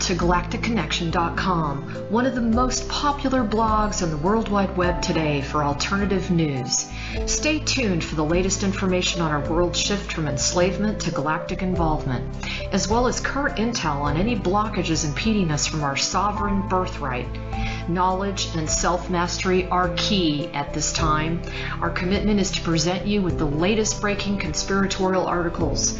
to galacticconnection.com, one of the most popular blogs on the World Wide Web today for alternative news. Stay tuned for the latest information on our world shift from enslavement to galactic involvement, as well as current intel on any blockages impeding us from our sovereign birthright. Knowledge and self-mastery are key at this time. Our commitment is to present you with the latest breaking conspiratorial articles,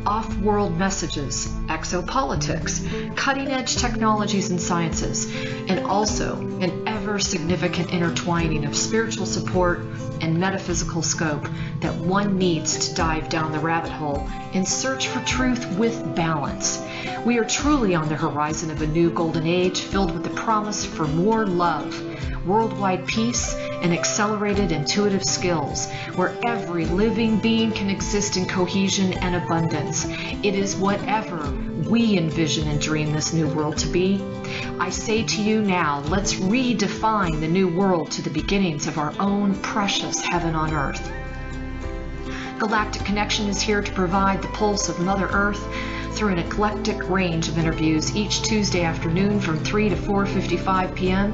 off-world messages, exopolitics, cutting-edge technologies and sciences, and also an ever-significant intertwining of spiritual support and metaphysical scope that one needs to dive down the rabbit hole in search for truth with balance. We are truly on the horizon of a new golden age filled with the promise for more love, worldwide peace, and accelerated intuitive skills, where every living being can exist in cohesion and abundance. It is whatever we envision and dream this new world to be. I say to you now, let's redefine the new world to the beginnings of our own precious heaven on earth. Galactic Connection is here to provide the pulse of Mother Earth through an eclectic range of interviews each Tuesday afternoon from 3 to 4:55 p.m.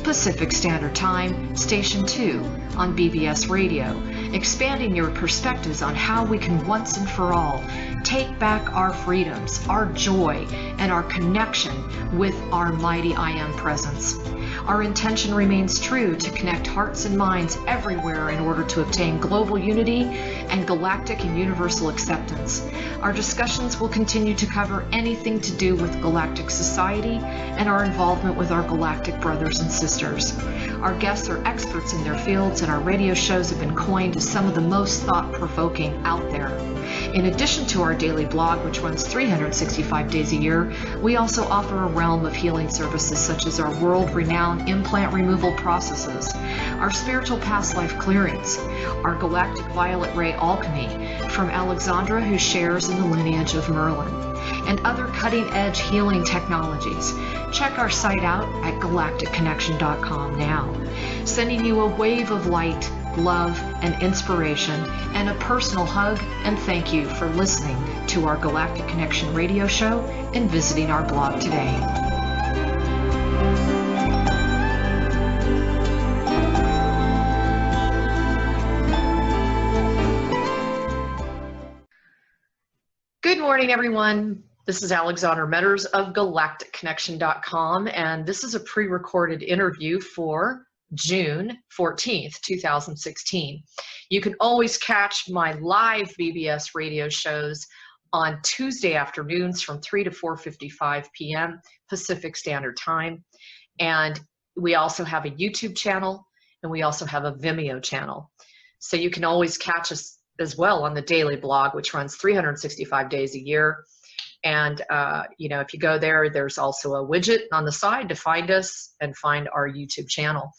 Pacific Standard Time, Station 2 on BBS Radio, expanding your perspectives on how we can once and for all take back our freedoms, our joy, and our connection with our mighty I Am presence. Our intention remains true to connect hearts and minds everywhere in order to obtain global unity and galactic and universal acceptance. Our discussions will continue to cover anything to do with galactic society and our involvement with our galactic brothers and sisters. Our guests are experts in their fields, and our radio shows have been coined as some of the most thought-provoking out there. In addition to our daily blog, which runs 365 days a year, we also offer a realm of healing services such as our world-renowned implant removal processes, our spiritual past life clearings, our galactic violet ray alchemy from Alexandra, who shares in the lineage of Merlin, and other cutting-edge healing technologies. Check our site out at galacticconnection.com now, sending you a wave of light, love, and inspiration, and a personal hug and thank you for listening to our Galactic Connection radio show and visiting our blog today. Good morning, everyone. This is Alexandra Meadors of galacticconnection.com, and this is a pre-recorded interview for June 14th, 2016. You can always catch my live BBS radio shows on Tuesday afternoons from 3 to 4:55 p.m. Pacific Standard Time. And we also have a YouTube channel, and we also have a Vimeo channel. So you can always catch us as well on the daily blog, which runs 365 days a year. And, if you go there, there's also a widget on the side to find us and find our YouTube channel.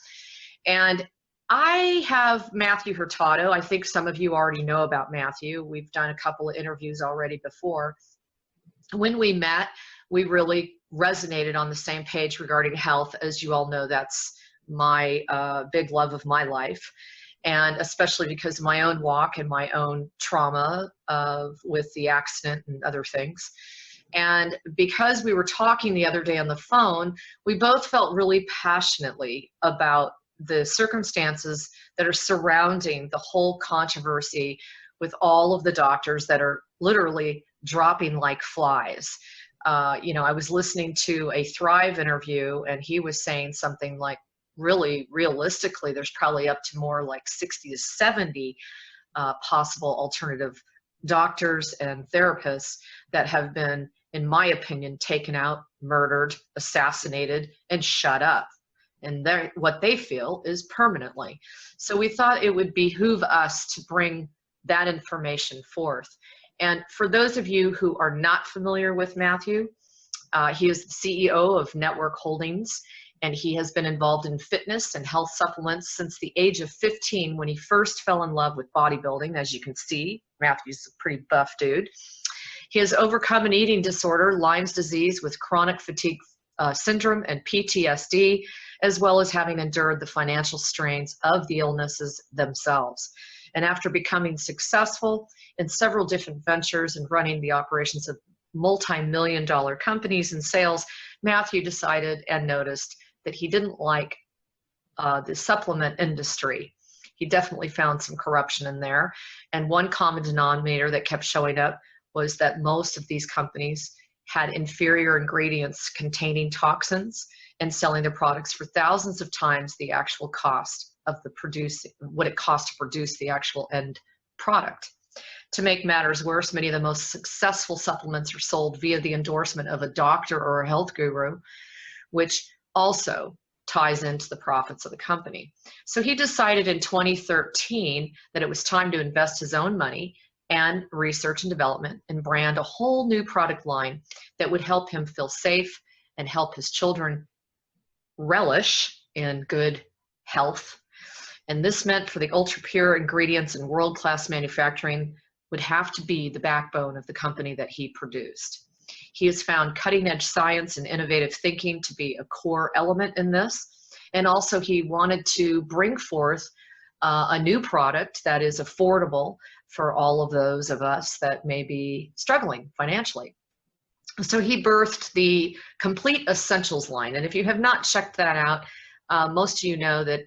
And I have Matthew Hurtado. I think some of you already know about Matthew. We've done a couple of interviews already before. When we met, we really resonated on the same page regarding health. As you all know, that's my big love of my life. And especially because of my own walk and my own trauma with the accident and other things. And because we were talking the other day on the phone, we both felt really passionately about the circumstances that are surrounding the whole controversy with all of the doctors that are literally dropping like flies. I was listening to a Thrive interview, and he was saying something like, really realistically, there's probably up to more like 60 to 70 possible alternative doctors and therapists that have been, in my opinion, taken out, murdered, assassinated, and shut up. And what they feel is permanently. So we thought it would behoove us to bring that information forth. And for those of you who are not familiar with Matthew, he is the CEO of Network Holdings, and he has been involved in fitness and health supplements since the age of 15 when he first fell in love with bodybuilding. As you can see, Matthew's a pretty buff dude. He has overcome an eating disorder, Lyme's disease, with chronic fatigue syndrome and PTSD, as well as having endured the financial strains of the illnesses themselves. And after becoming successful in several different ventures and running the operations of multi-million-dollar companies and sales, Matthew decided and noticed that he didn't like the supplement industry. He definitely found some corruption in there. And one common denominator that kept showing up was that most of these companies had inferior ingredients containing toxins and selling their products for thousands of times the actual cost of what it costs to produce the actual end product. To make matters worse, many of the most successful supplements are sold via the endorsement of a doctor or a health guru, which also ties into the profits of the company. So he decided in 2013 that it was time to invest his own money and research and development and brand a whole new product line that would help him feel safe and help his children relish in good health. And this meant for the ultra pure ingredients and world-class manufacturing would have to be the backbone of the company that he produced. He has found cutting-edge science and innovative thinking to be a core element in this. And also he wanted to bring forth a new product that is affordable for all of those of us that may be struggling financially. So he birthed the Complete Essentials line. And if you have not checked that out, most of you know that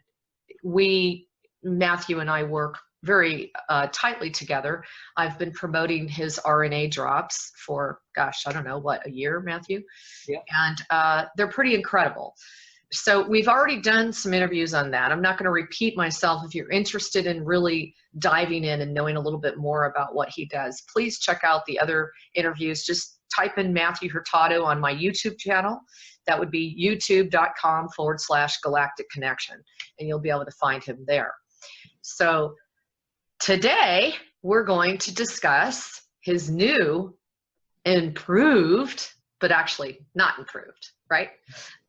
Matthew and I work very tightly together. I've been promoting his RNA drops for, gosh, I don't know, what, a year, Matthew? Yeah. And they're pretty incredible. So we've already done some interviews on that. I'm not going to repeat myself. If you're interested in really diving in and knowing a little bit more about what he does, please check out the other interviews. Just type in Matthew Hurtado on my YouTube channel. That would be youtube.com/Galactic Connection, and you'll be able to find him there. So today we're going to discuss his new improved, but actually not improved, right?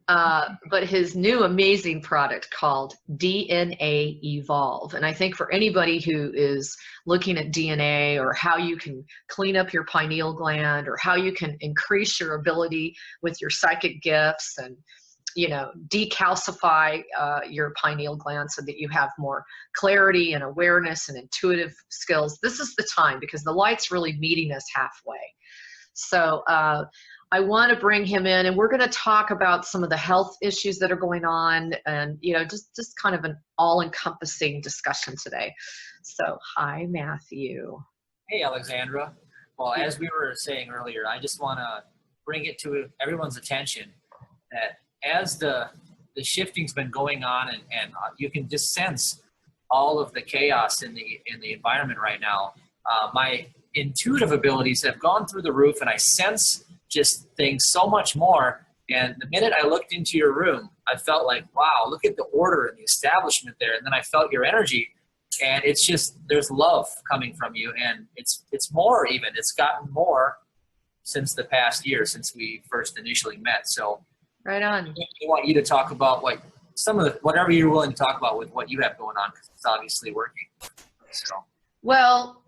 But his new amazing product called DNA Evolve. And I think for anybody who is looking at DNA or how you can clean up your pineal gland or how you can increase your ability with your psychic gifts and, you know, decalcify your pineal gland so that you have more clarity and awareness and intuitive skills, this is the time, because the light's really meeting us halfway. So I want to bring him in, and we're going to talk about some of the health issues that are going on, and, you know, just kind of an all-encompassing discussion today. So hi, Matthew. Hey, Alexandra. Well, as we were saying earlier, I just want to bring it to everyone's attention that as the shifting's been going on, and you can just sense all of the chaos in the environment right now, my intuitive abilities have gone through the roof, and I sense just things so much more. And the minute I looked into your room, I felt like, wow, look at the order and the establishment there. And then I felt your energy, and it's just, there's love coming from you. And it's more even, it's gotten more since the past year, since we first initially met. So right on. I want you to talk about like some of whatever you're willing to talk about with what you have going on, because it's obviously working. So. Well,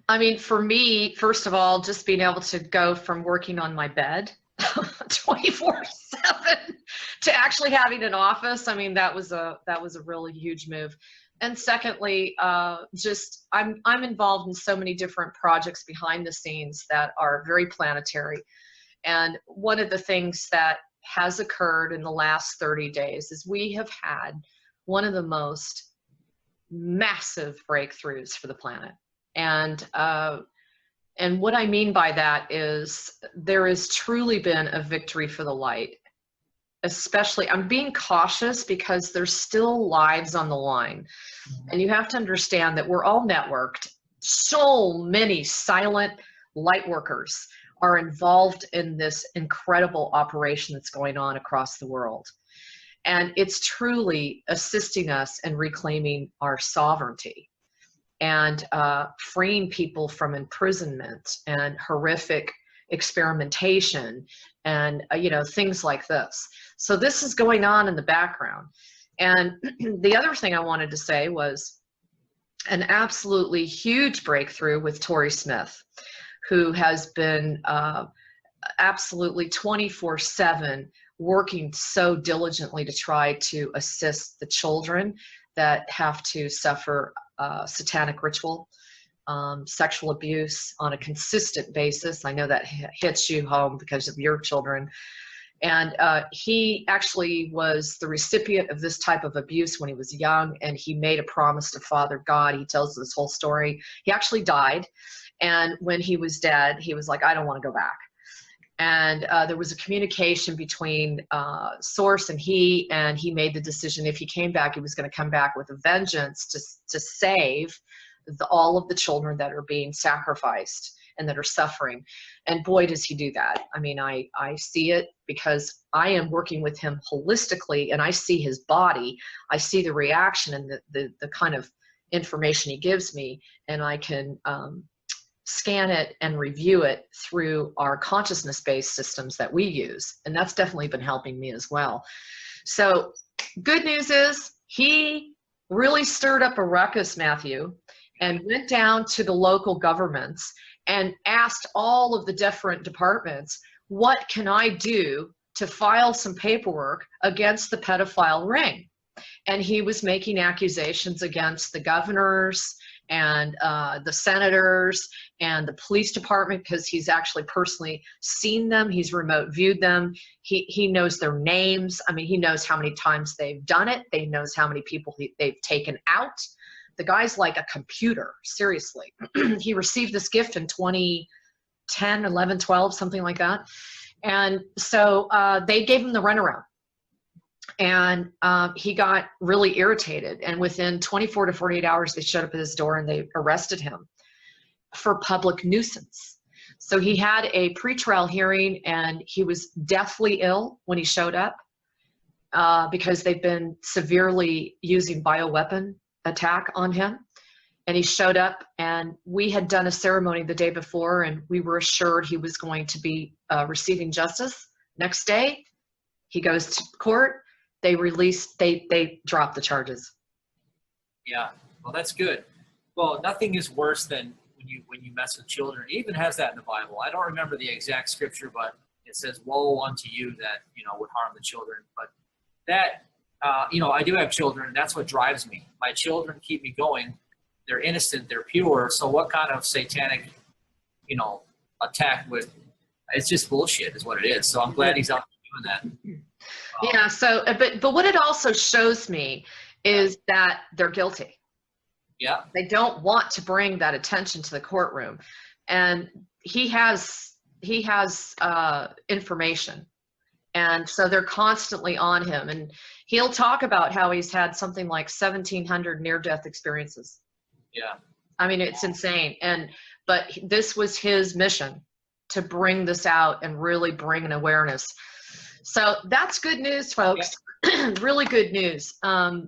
I mean, for me, first of all, just being able to go from working on my bed 24/7 to actually having an office, I mean, that was a really huge move. And secondly, just I'm involved in so many different projects behind the scenes that are very planetary. And one of the things that has occurred in the last 30 days is we have had one of the most massive breakthroughs for the planet. And what I mean by that is there has truly been a victory for the light. Especially, I'm being cautious because there's still lives on the line. And you have to understand that we're all networked. So many silent light workers are involved in this incredible operation that's going on across the world. And it's truly assisting us in reclaiming our sovereignty and freeing people from imprisonment and horrific experimentation and, you know, things like this. So this is going on in the background. And the other thing I wanted to say was an absolutely huge breakthrough with Tori Smith, who has been absolutely 24/7 working so diligently to try to assist the children that have to suffer satanic ritual, sexual abuse on a consistent basis. I know that hits you home because of your children. And he actually was the recipient of this type of abuse when he was young, and he made a promise to Father God. He tells this whole story. He actually died, and when he was dead, he was like, I don't want to go back. And there was a communication between Source and he made the decision if he came back, he was going to come back with a vengeance to save all of the children that are being sacrificed and that are suffering. And boy, does he do that. I mean, I see it because I am working with him holistically, and I see his body. I see the reaction and the kind of information he gives me, and I can scan it and review it through our consciousness-based systems that we use. And that's definitely been helping me as well. So good news is he really stirred up a ruckus, Matthew, and went down to the local governments and asked all of the different departments, what can I do to file some paperwork against the pedophile ring? And he was making accusations against the governors and the senators and the police department, because he's actually personally seen them. He's remote viewed them. He knows their names. I mean, he knows how many times they've done it. He knows how many people they've taken out. The guy's like a computer, seriously. He received this gift in 2010, 11, 12, something like that. And so they gave him the runaround. And he got really irritated. And within 24 to 48 hours, they showed up at his door and they arrested him for public nuisance. So he had a pretrial hearing, and he was deathly ill when he showed up because they've been severely using bioweapon attack on him. And he showed up, and we had done a ceremony the day before, and we were assured he was going to be receiving justice. Next day, he goes to court. They dropped the charges. Yeah, well, that's good. Well, nothing is worse than when you mess with children. It even has that in the Bible. I don't remember the exact scripture, but it says, "Woe unto you that would harm the children." But that I do have children, and that's what drives me. My children keep me going. They're innocent. They're pure. So what kind of satanic, attack would? It's just bullshit, is what it is. So I'm glad he's out there doing that. Yeah. So, but what it also shows me is that they're guilty. Yeah. They don't want to bring that attention to the courtroom, and he has information, and so they're constantly on him. And he'll talk about how he's had something like 1,700 near-death experiences. Yeah. I mean, it's insane. But this was his mission, to bring this out and really bring an awareness. So that's good news, folks. Yeah. Really good news. Not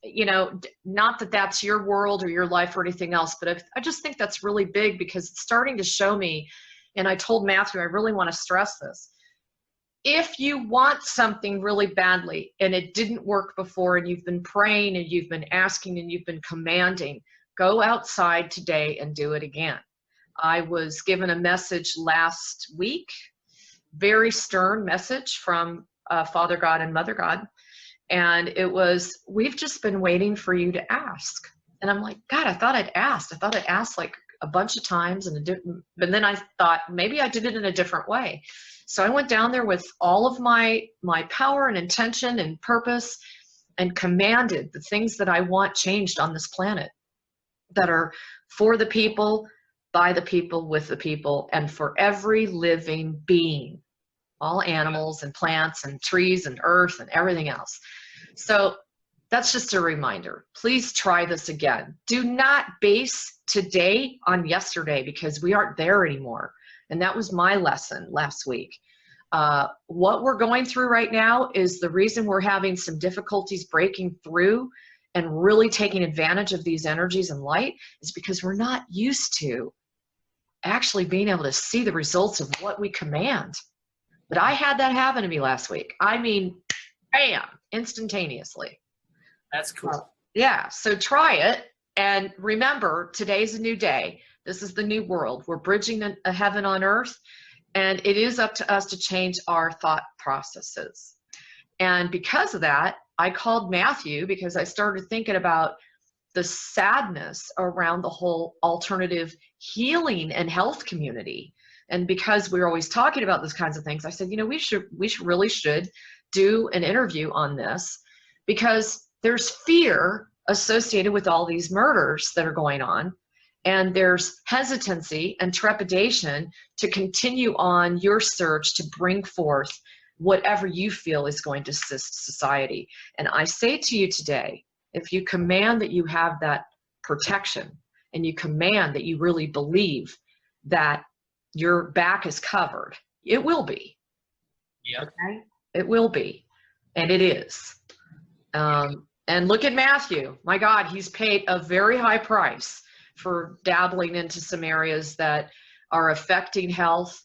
that that's your world or your life or anything else, but I just think that's really big, because it's starting to show me, and I told Matthew, I really want to stress this. If you want something really badly and it didn't work before, and you've been praying and you've been asking and you've been commanding, go outside today and do it again. I was given a message last week, very stern message from Father God and Mother God. And it was, we've just been waiting for you to ask. And I'm like, God, I thought I'd asked. I thought I'd asked like a bunch of times, but then I thought maybe I did it in a different way. So I went down there with all of my power and intention and purpose, and commanded the things that I want changed on this planet, that are for the people, by the people, with the people, and for every living being, all animals and plants and trees and earth and everything else. So that's just a reminder. Please try this again. Do not base today on yesterday, because we aren't there anymore. And that was my lesson last week. What we're going through right now is the reason we're having some difficulties breaking through and really taking advantage of these energies and light, is because we're not used to actually being able to see the results of what we command. But I had that happen to me last week. I mean, bam, instantaneously. That's cool. Yeah, so try it. And remember, today's a new day. This is the new world. We're bridging a heaven on earth, and it is up to us to change our thought processes. And because of that, I called Matthew, because I started thinking about the sadness around the whole alternative healing and health community. And because we're always talking about those kinds of things, I said, we really should do an interview on this, because there's fear associated with all these murders that are going on. And there's hesitancy and trepidation to continue on your search to bring forth whatever you feel is going to assist society. And I say to you today, if you command that you have that protection, and you command that you really believe that your back is covered, it will be. Yeah. Okay? It will be. And it is. And look at Matthew. My God, he's paid a very high price for dabbling into some areas that are affecting health.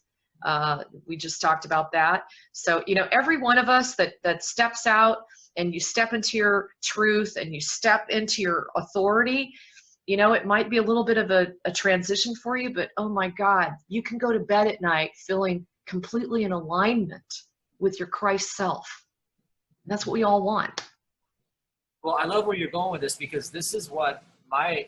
We just talked about that. So, every one of us that steps out and you step into your truth and you step into your authority, it might be a little bit of a transition for you, but oh my God, you can go to bed at night feeling completely in alignment with your Christ self. That's what we all want. Well, I love where you're going with this, because this is what my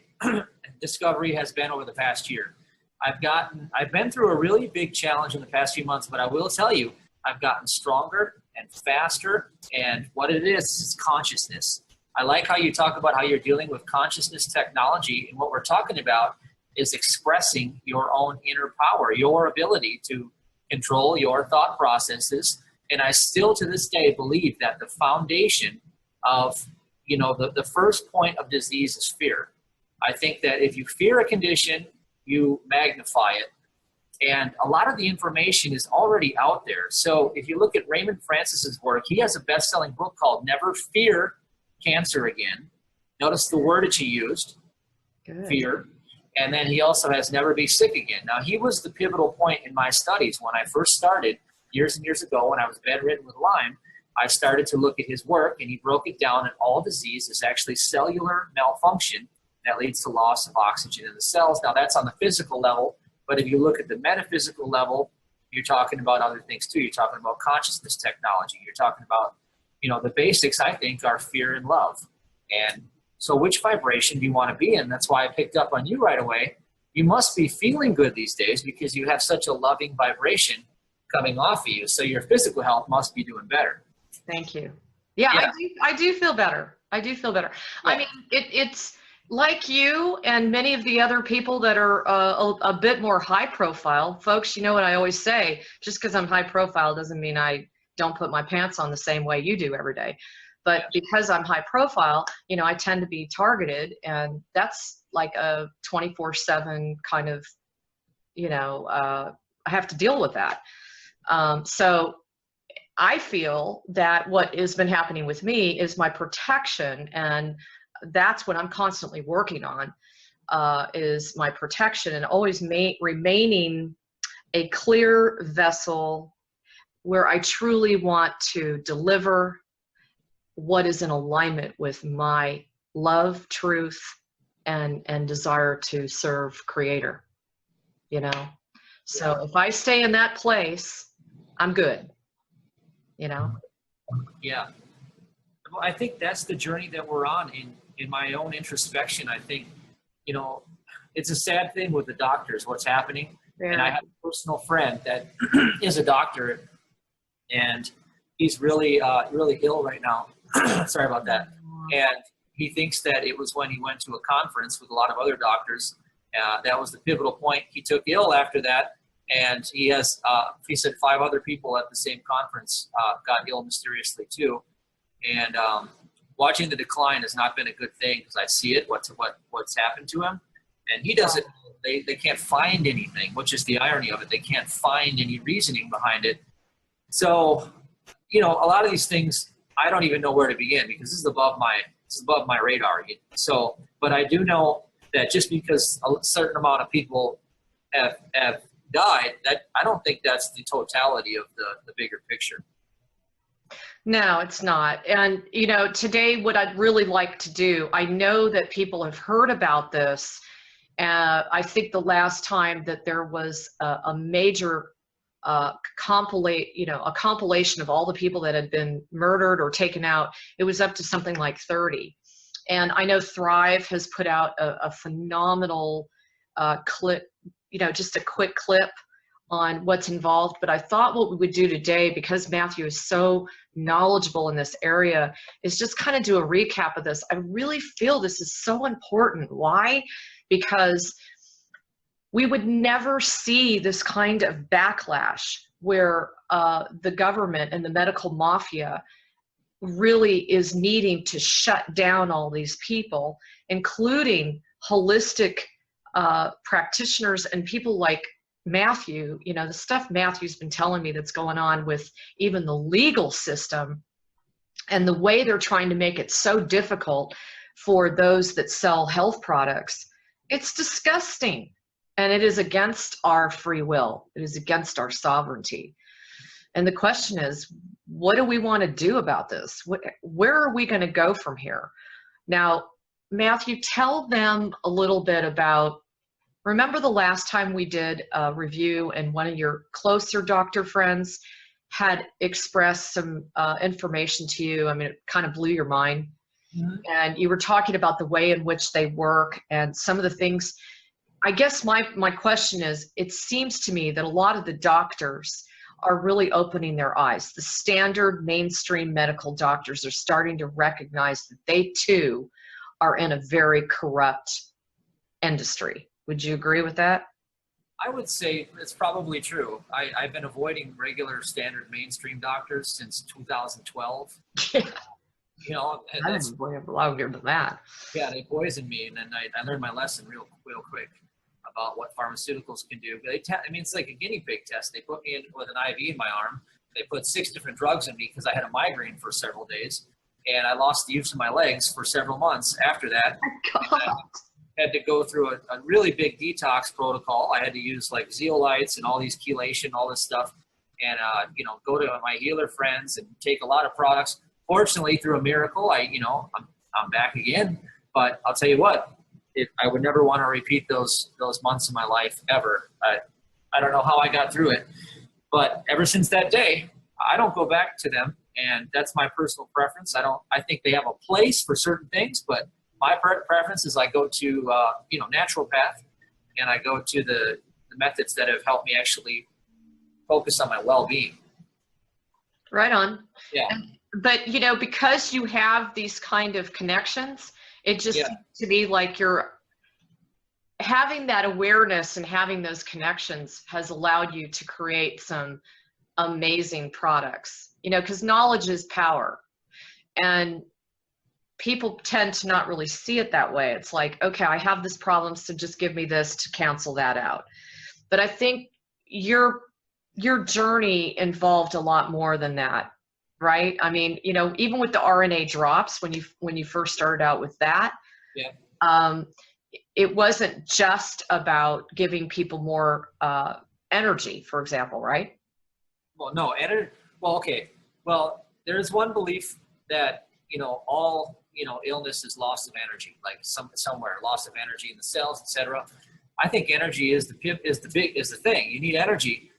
discovery has been over the past year. I've been through a really big challenge in the past few months, but I will tell you, I've gotten stronger and faster, and what it is consciousness. I like how you talk about how you're dealing with consciousness technology, and what we're talking about is expressing your own inner power, your ability to control your thought processes. And I still to this day believe that the foundation of, the first point of disease is fear. I think that if you fear a condition, you magnify it. And a lot of the information is already out there. So if you look at Raymond Francis's work, he has a best-selling book called Never Fear Cancer Again. Notice the word that he used, Good. Fear. And then he also has Never Be Sick Again. Now, he was the pivotal point in my studies. When I first started years and years ago, when I was bedridden with Lyme, I started to look at his work, and he broke it down, and all disease is actually cellular malfunction that leads to loss of oxygen in the cells. Now, that's on the physical level, but if you look at the metaphysical level, you're talking about other things too. You're talking about consciousness technology. You're talking about, the basics, I think, are fear and love. And so which vibration do you want to be in? That's why I picked up on you right away. You must be feeling good these days because you have such a loving vibration coming off of you. So your physical health must be doing better. Thank you. Yeah. I do feel better. I do feel better. Yeah. I mean, it's like you and many of the other people that are a bit more high profile. Folks, you know what I always say, just because I'm high profile doesn't mean I don't put my pants on the same way you do every day. But because I'm high profile, I tend to be targeted, and that's like a 24/7 kind of, I have to deal with that. So I feel that what has been happening with me is my protection, and that's what I'm constantly working on, is my protection, and always remaining a clear vessel where I truly want to deliver what is in alignment with my love, truth, and desire to serve Creator, So if I stay in that place, I'm good, Yeah. Well, I think that's the journey that we're on in my own introspection. I think, it's a sad thing with the doctors, what's happening. Yeah. And I have a personal friend that is a doctor, and he's really, really ill right now. Sorry about that. And he thinks that it was when he went to a conference with a lot of other doctors. That was the pivotal point. He took ill after that. And he has, he said 5 other people at the same conference got ill mysteriously too. And watching the decline has not been a good thing, because I see it, what's happened to him. And he doesn't, they can't find anything, which is the irony of it. They can't find any reasoning behind it. So, a lot of these things, I don't even know where to begin, because this is above my radar. So, but I do know that just because a certain amount of people have died, that I don't think that's the totality of the bigger picture. No, it's not. And, today what I'd really like to do, I know that people have heard about this. I think the last time that there was a major a compilation of all the people that had been murdered or taken out, it was up to something like 30. And I know Thrive has put out a phenomenal clip, just a quick clip on what's involved, but I thought what we would do today, because Matthew is so knowledgeable in this area, is just kind of do a recap of this. I really feel this is so important. Why? Because we would never see this kind of backlash where the government and the medical mafia really is needing to shut down all these people, including holistic practitioners and people like Matthew. You know, the stuff Matthew's been telling me that's going on with even the legal system and the way they're trying to make it so difficult for those that sell health products. It's disgusting. And it is against our free will. It is against our sovereignty. And the question is, what do we want to do about this? Where are we going to go from here? Now, Matthew, tell them a little bit about, remember the last time we did a review and one of your closer doctor friends had expressed some information to you. I mean, it kind of blew your mind. Mm-hmm. And you were talking about the way in which they work and some of the things. I guess my question is, it seems to me that a lot of the doctors are really opening their eyes. The standard mainstream medical doctors are starting to recognize that they too are in a very corrupt industry. Would you agree with that? I would say it's probably true. I've been avoiding regular standard mainstream doctors since 2012. Yeah. You know, and I didn't believe it longer than that. Yeah, they poisoned me, and then I learned my lesson real quick about what pharmaceuticals can do. But I mean, it's like a guinea pig test. They put me in with an IV in my arm. They put 6 different drugs in me because I had a migraine for several days, and I lost the use of my legs for several months after that. I had to go through a really big detox protocol. I had to use like zeolites and all these chelation, all this stuff, and you know, go to my healer friends and take a lot of products. Fortunately, through a miracle, I'm back again. But I'll tell you what, I would never want to repeat those months of my life ever. I don't know how I got through it, but ever since that day, I don't go back to them, and that's my personal preference. I think they have a place for certain things, but my preference is I go to naturopath, and I go to the methods that have helped me actually focus on my well-being. Right on. Yeah. But, you know, because you have these kind of connections, it just seems to be like you're having that awareness and having those connections has allowed you to create some amazing products, you know, because knowledge is power. And people tend to not really see it that way. It's like, okay, I have this problem, so just give me this to cancel that out. But I think your journey involved a lot more than that. Right? I mean, you know, even with the RNA drops, when you first started out with that, it wasn't just about giving people more energy, for example, right? Well, no, well, okay. Well, there's one belief that, you know, all, you know, illness is loss of energy, like somewhere, loss of energy in the cells, etc. I think energy is the thing. You need energy,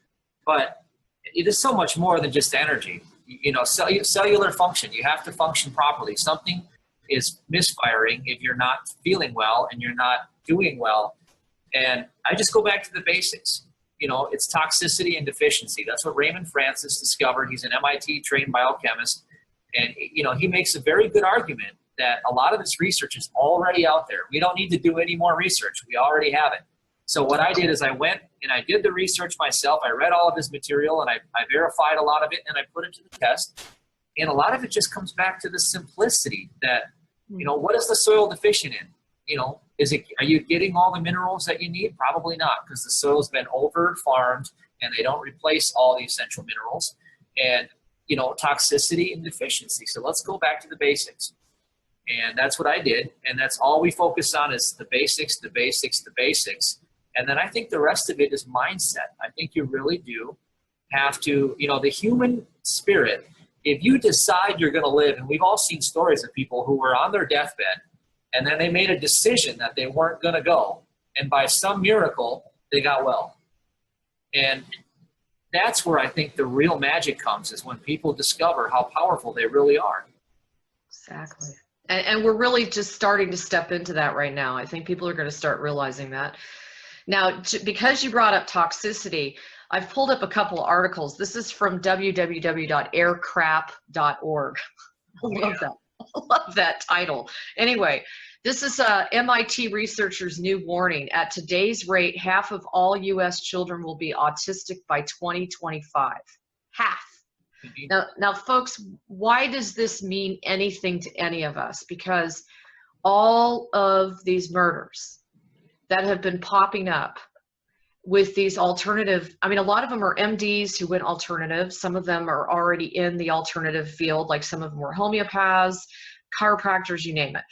but it is so much more than just energy. You know, cellular function, you have to function properly. Something is misfiring if you're not feeling well and you're not doing well. And I just go back to the basics. You know, it's toxicity and deficiency. That's what Raymond Francis discovered. He's an MIT trained biochemist. And, you know, he makes a very good argument that a lot of this research is already out there. We don't need to do any more research. We already have it. So what I did is I went and I did the research myself. I read all of his material and I verified a lot of it and I put it to the test. And a lot of it just comes back to the simplicity that, you know, what is the soil deficient in? You know, are you getting all the minerals that you need? Probably not, because the soil's been over-farmed and they don't replace all the essential minerals. And, you know, toxicity and deficiency. So let's go back to the basics. And that's what I did. And that's all we focus on is the basics, the basics, the basics. And then I think the rest of it is mindset. I think you really do have to, you know, the human spirit, if you decide you're going to live, and we've all seen stories of people who were on their deathbed, and then they made a decision that they weren't going to go. And by some miracle, they got well. And that's where I think the real magic comes, is when people discover how powerful they really are. Exactly. And we're really just starting to step into that right now. I think people are going to start realizing that. Now, because you brought up toxicity, I've pulled up a couple of articles. This is from www.aircrap.org. I love that. I love that title. Anyway, this is MIT researchers' new warning. At today's rate, half of all U.S. children will be autistic by 2025. Half. Now, folks, why does this mean anything to any of us? Because all of these murders that have been popping up with these alternative, I mean, a lot of them are MDs who went alternative. Some of them are already in the alternative field, like some of them were homeopaths, chiropractors, you name it.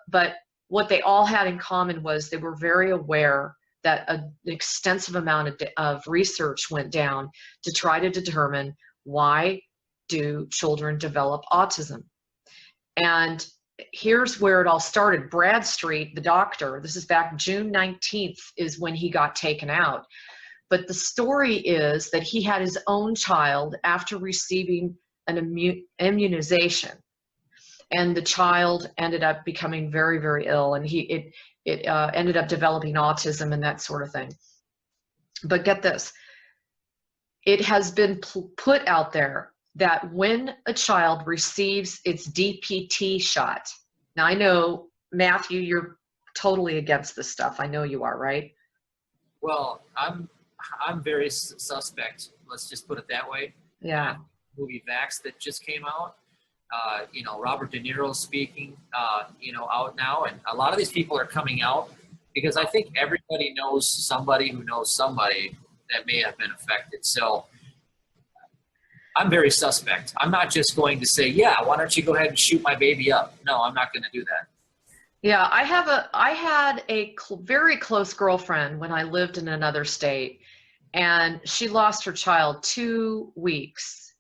But what they all had in common was they were very aware that an extensive amount of research went down to try to determine why do children develop autism. And here's where it all started. Bradstreet, the doctor, this is back June 19th is when he got taken out. But the story is that he had his own child after receiving an immunization. And the child ended up becoming very, very ill. And it ended up developing autism and that sort of thing. But get this. It has been put out there that when a child receives its DPT shot, now I know, Matthew, you're totally against this stuff. I know you are, right? Well, I'm very suspect. Let's just put it that way. Yeah. Movie Vax that just came out. Robert De Niro speaking, out now, and a lot of these people are coming out because I think everybody knows somebody who knows somebody that may have been affected. So I'm very suspect. I'm not just going to say, yeah, why don't you go ahead and shoot my baby up? No, I'm not going to do that. Yeah, I had a very close girlfriend when I lived in another state, and she lost her child 2 weeks.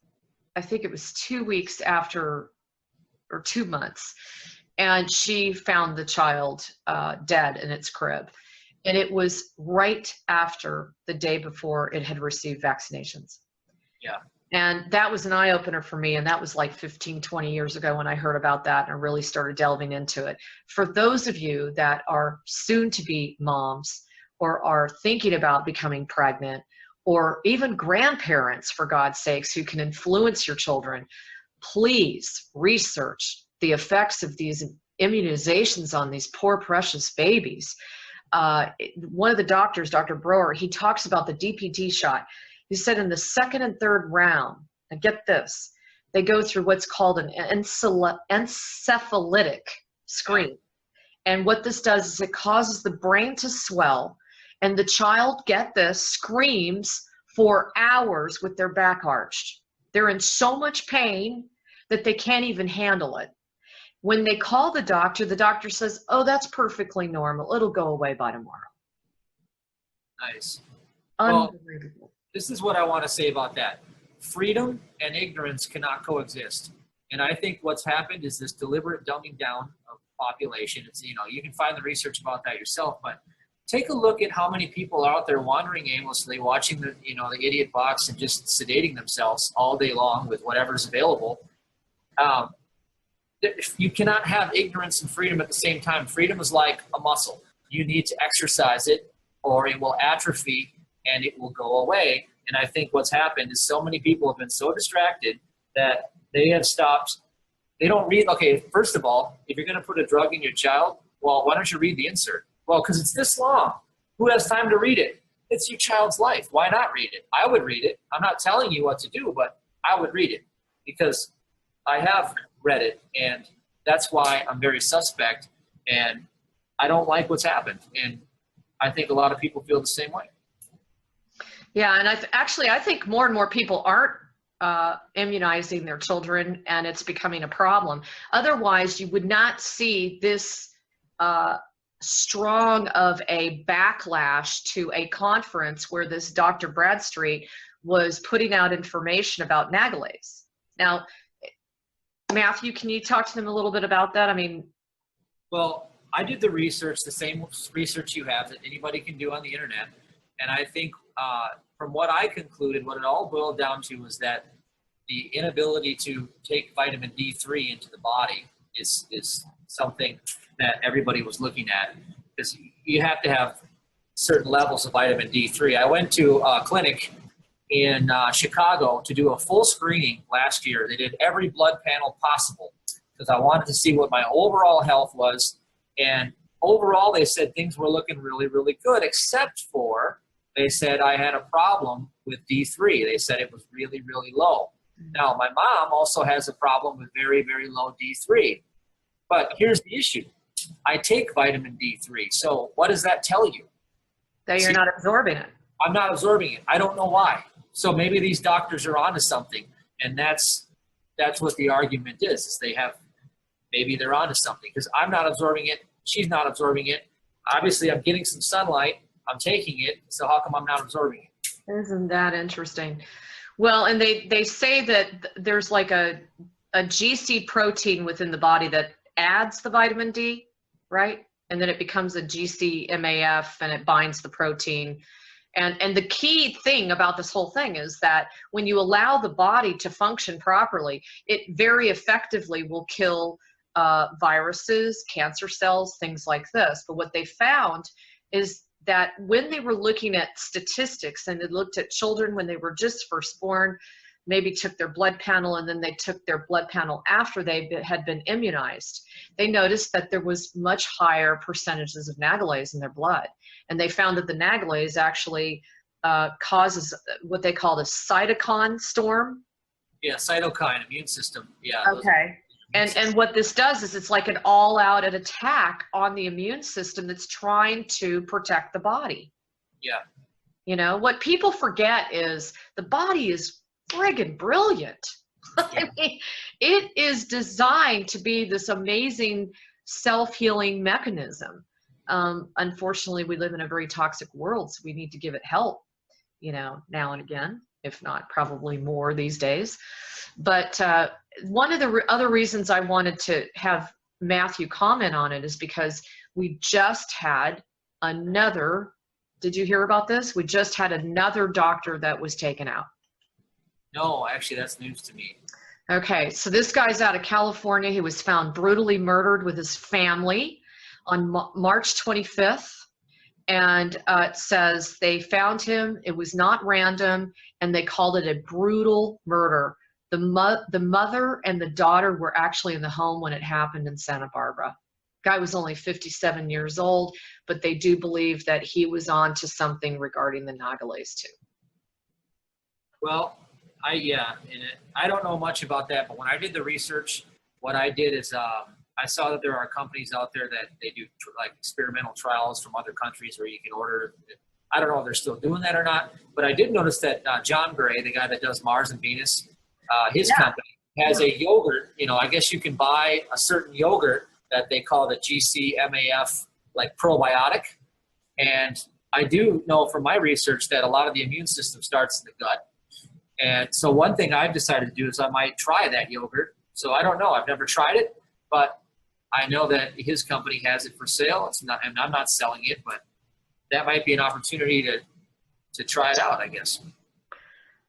I think it was 2 weeks after, or 2 months, and she found the child dead in its crib. And it was right after the day before it had received vaccinations. Yeah. And that was an eye-opener for me, and that was like 15, 20 years ago when I heard about that and really started delving into it. For those of you that are soon-to-be moms or are thinking about becoming pregnant, or even grandparents, for God's sakes, who can influence your children, please research the effects of these immunizations on these poor, precious babies. One of the doctors, Dr. Broer, he talks about the DPT shot. He said in the second and third round, and get this, they go through what's called an encephalitic screen. And what this does is it causes the brain to swell, and the child, get this, screams for hours with their back arched. They're in so much pain that they can't even handle it. When they call the doctor says, oh, that's perfectly normal. It'll go away by tomorrow. Nice. Unbelievable. Well, this is what I want to say about that. Freedom and ignorance cannot coexist. And I think what's happened is this deliberate dumbing down of population. It's, you can find the research about that yourself, but take a look at how many people are out there wandering aimlessly, watching the idiot box and just sedating themselves all day long with whatever's available. You cannot have ignorance and freedom at the same time. Freedom is like a muscle. You need to exercise it or it will atrophy and it will go away. And I think what's happened is so many people have been so distracted that they have stopped. They don't read. Okay, first of all, if you're going to put a drug in your child, well, why don't you read the insert? Well, because it's this long. Who has time to read it? It's your child's life. Why not read it? I would read it. I'm not telling you what to do, but I would read it because I have read it, and that's why I'm very suspect, and I don't like what's happened. And I think a lot of people feel the same way. Yeah, and I think more and more people aren't immunizing their children, and it's becoming a problem. Otherwise, you would not see this strong of a backlash to a conference where this Dr. Bradstreet was putting out information about Nagalase. Now, Matthew, can you talk to them a little bit about that? I mean, well, I did the research, the same research you have that anybody can do on the internet. And I think from what I concluded, what it all boiled down to was that the inability to take vitamin D3 into the body is something that everybody was looking at, because you have to have certain levels of vitamin D3. I went to a clinic in Chicago to do a full screening last year. They did every blood panel possible because I wanted to see what my overall health was. And overall, they said things were looking really, really good, except for they said I had a problem with D3. They said it was really, really low. Now, my mom also has a problem with very, very low D3. But here's the issue. I take vitamin D3. So what does that tell you? That you're not absorbing it. I'm not absorbing it. I don't know why. So maybe these doctors are onto something, and that's what the argument is maybe they're onto something because I'm not absorbing it. She's not absorbing it. Obviously, I'm getting some sunlight. I'm taking it. So how come I'm not absorbing it? Isn't that interesting? Well, and they say that there's like a GC protein within the body that adds the vitamin D, right? And then it becomes a GCMAF and it binds the protein. And the key thing about this whole thing is that when you allow the body to function properly, it very effectively will kill viruses, cancer cells, things like this. But what they found is that when they were looking at statistics and they looked at children when they were just first born, maybe took their blood panel and then they took their blood panel after they had been immunized, they noticed that there was much higher percentages of Nagalase in their blood. And they found that the Nagalase actually causes what they call the cytokine storm. Yeah, cytokine, immune system. Yeah. Okay. And what this does is it's like an all-out attack on the immune system that's trying to protect the body. Yeah. You know, what people forget is the body is friggin' brilliant. Yeah. I mean, it is designed to be this amazing self-healing mechanism. Unfortunately, we live in a very toxic world, so we need to give it help, you know, now and again, if not probably more these days. But one of the other reasons I wanted to have Matthew comment on it is because we just had another, did you hear about this? We just had another doctor that was taken out. No, actually, that's news to me. Okay, so this guy's out of California. He was found brutally murdered with his family on March 25th. And it says they found him. It was not random, and they called it a brutal murder. The mother and the daughter were actually in the home when it happened in Santa Barbara. Guy was only 57 years old, but they do believe that he was on to something regarding the Nagalase too. Well, I don't know much about that, but when I did the research, what I did is I saw that there are companies out there that they do like experimental trials from other countries where you can order. I don't know if they're still doing that or not, but I did notice that John Gray, the guy that does Mars and Venus, his company has a yogurt. You know, I guess you can buy a certain yogurt that they call the GCMAF, like probiotic. And I do know from my research that a lot of the immune system starts in the gut. And so one thing I've decided to do is I might try that yogurt. So I don't know. I've never tried it, but I know that his company has it for sale. It's not, and I'm not selling it, but that might be an opportunity to try it out, I guess.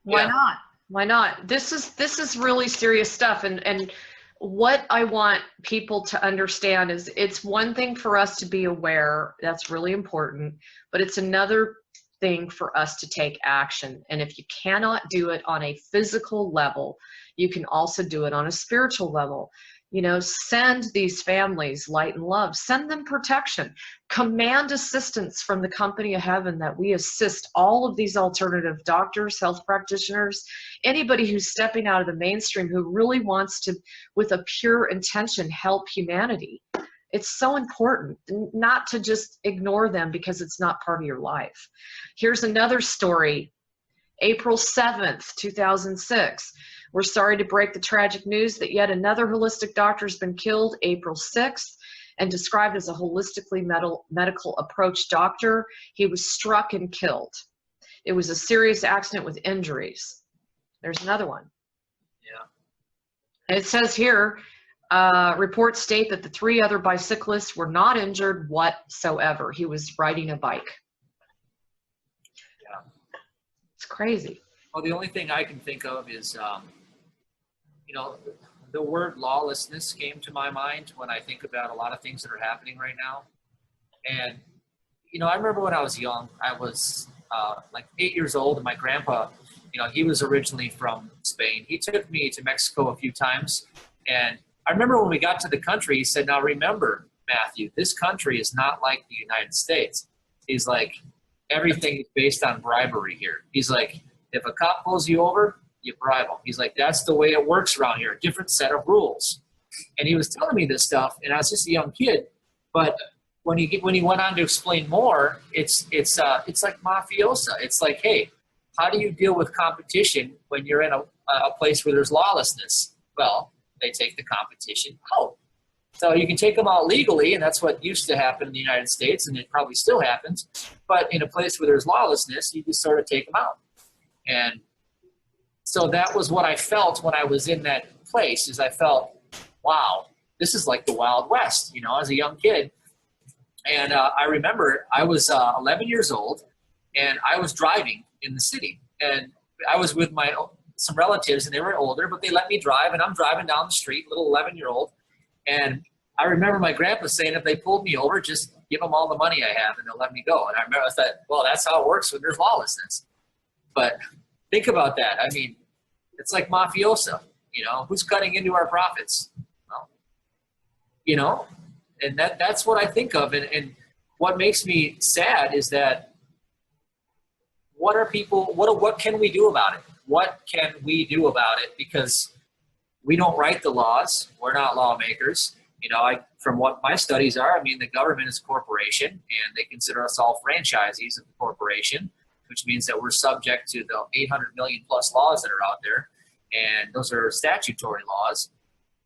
Why not? Why not? This is really serious stuff. And what I want people to understand is it's one thing for us to be aware. That's really important. But it's another thing for us to take action. And if you cannot do it on a physical level, you can also do it on a spiritual level. You know, send these families light and love. Send them protection. Command assistance from the company of heaven that we assist all of these alternative doctors, health practitioners, anybody who's stepping out of the mainstream who really wants to, with a pure intention, help humanity. It's so important not to just ignore them because it's not part of your life. Here's another story. April 7th, 2006. We're sorry to break the tragic news that yet another holistic doctor has been killed April 6th and described as a holistically medical approach doctor. He was struck and killed. It was a serious accident with injuries. There's another one. Yeah. And it says here, reports state that the 3 other bicyclists were not injured whatsoever. He was riding a bike. Yeah. It's crazy. Well, the only thing I can think of is, you know, the word lawlessness came to my mind when I think about a lot of things that are happening right now. And, I remember when I was young, I was like 8 years old, and my grandpa, he was originally from Spain. He took me to Mexico a few times, and I remember when we got to the country, he said, "Now remember, Matthew, this country is not like the United States." He's like, "Everything is based on bribery here." He's like, "If a cop pulls you over, you bribe him." He's like, "That's the way it works around here, a different set of rules." And he was telling me this stuff, and I was just a young kid, but when he went on to explain more, it's like mafiosa. It's like, hey, how do you deal with competition when you're in a place where there's lawlessness? Well, they take the competition out. So you can take them out legally, and that's what used to happen in the United States, and it probably still happens. But in a place where there's lawlessness, you just sort of take them out. And so that was what I felt when I was in that place, is I felt, wow, this is like the Wild West, as a young kid. And I remember I was 11 years old, and I was driving in the city. And I was with some relatives, and they were older, but they let me drive. And I'm driving down the street, little 11-year-old. And I remember my grandpa saying, if they pulled me over, just give them all the money I have, and they'll let me go. And I thought, well, that's how it works when there's lawlessness. But think about that. I mean, it's like mafiosa. Who's cutting into our profits? Well, and that's what I think of. And what makes me sad is that what can we do about it? What can we do about it? Because we don't write the laws. We're not lawmakers. From what my studies are, the government is a corporation, and they consider us all franchisees of the corporation, which means that we're subject to the 800 million plus laws that are out there. And those are statutory laws.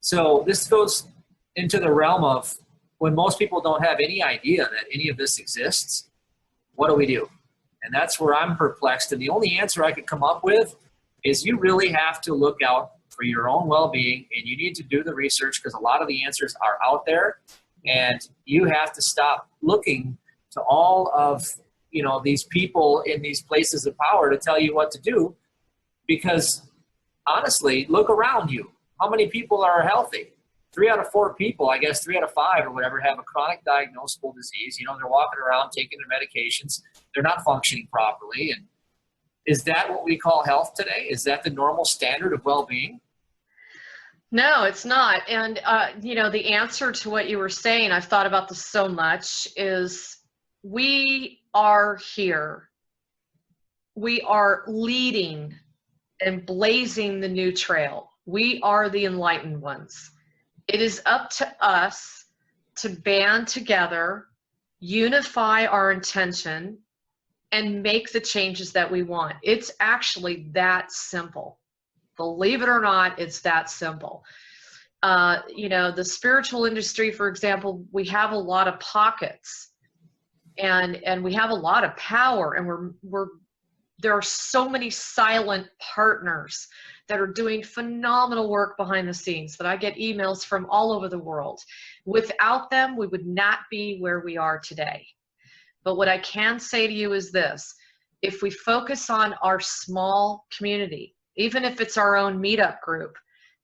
So this goes into the realm of, when most people don't have any idea that any of this exists, what do? And that's where I'm perplexed. And the only answer I could come up with is you really have to look out for your own well-being, and you need to do the research, because a lot of the answers are out there, and you have to stop looking to all of these people in these places of power to tell you what to do. Because honestly, look around you. How many people are healthy? 3 out of 4 people, I guess 3 out of 5 or whatever, have a chronic diagnosable disease. They're walking around taking their medications. They're not functioning properly. And is that what we call health today? Is that the normal standard of well-being? No, it's not. And, the answer to what you were saying, I've thought about this so much, is we are here. We are leading and blazing the new trail. We are the enlightened ones. It is up to us to band together, unify our intention, and make the changes that we want. It's actually that simple. Believe it or not, it's that simple. The spiritual industry, for example, we have a lot of pockets, and we have a lot of power, and there are so many silent partners that are doing phenomenal work behind the scenes that I get emails from all over the world. Without them, we would not be where we are today. But what I can say to you is this: if we focus on our small community, even if it's our own meetup group,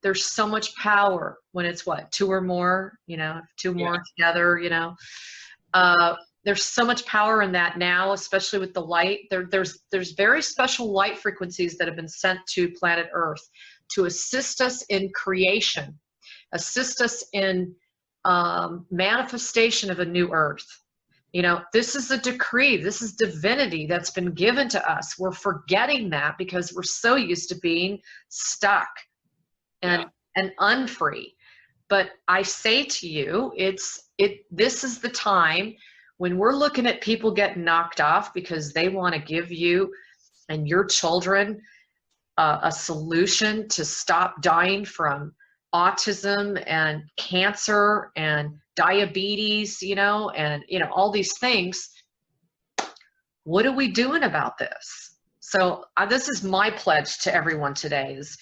there's so much power when it's 2 or more, 2 more together, there's so much power in that now, especially with the light. There's very special light frequencies that have been sent to planet Earth to assist us in creation, assist us in manifestation of a new Earth. This is a decree. This is divinity that's been given to us. We're forgetting that because we're so used to being stuck and unfree. But I say to you, this is the time when we're looking at people getting knocked off because they want to give you and your children a solution to stop dying from autism and cancer and diabetes, and all these things. What are we doing about this? So this is my pledge to everyone today, is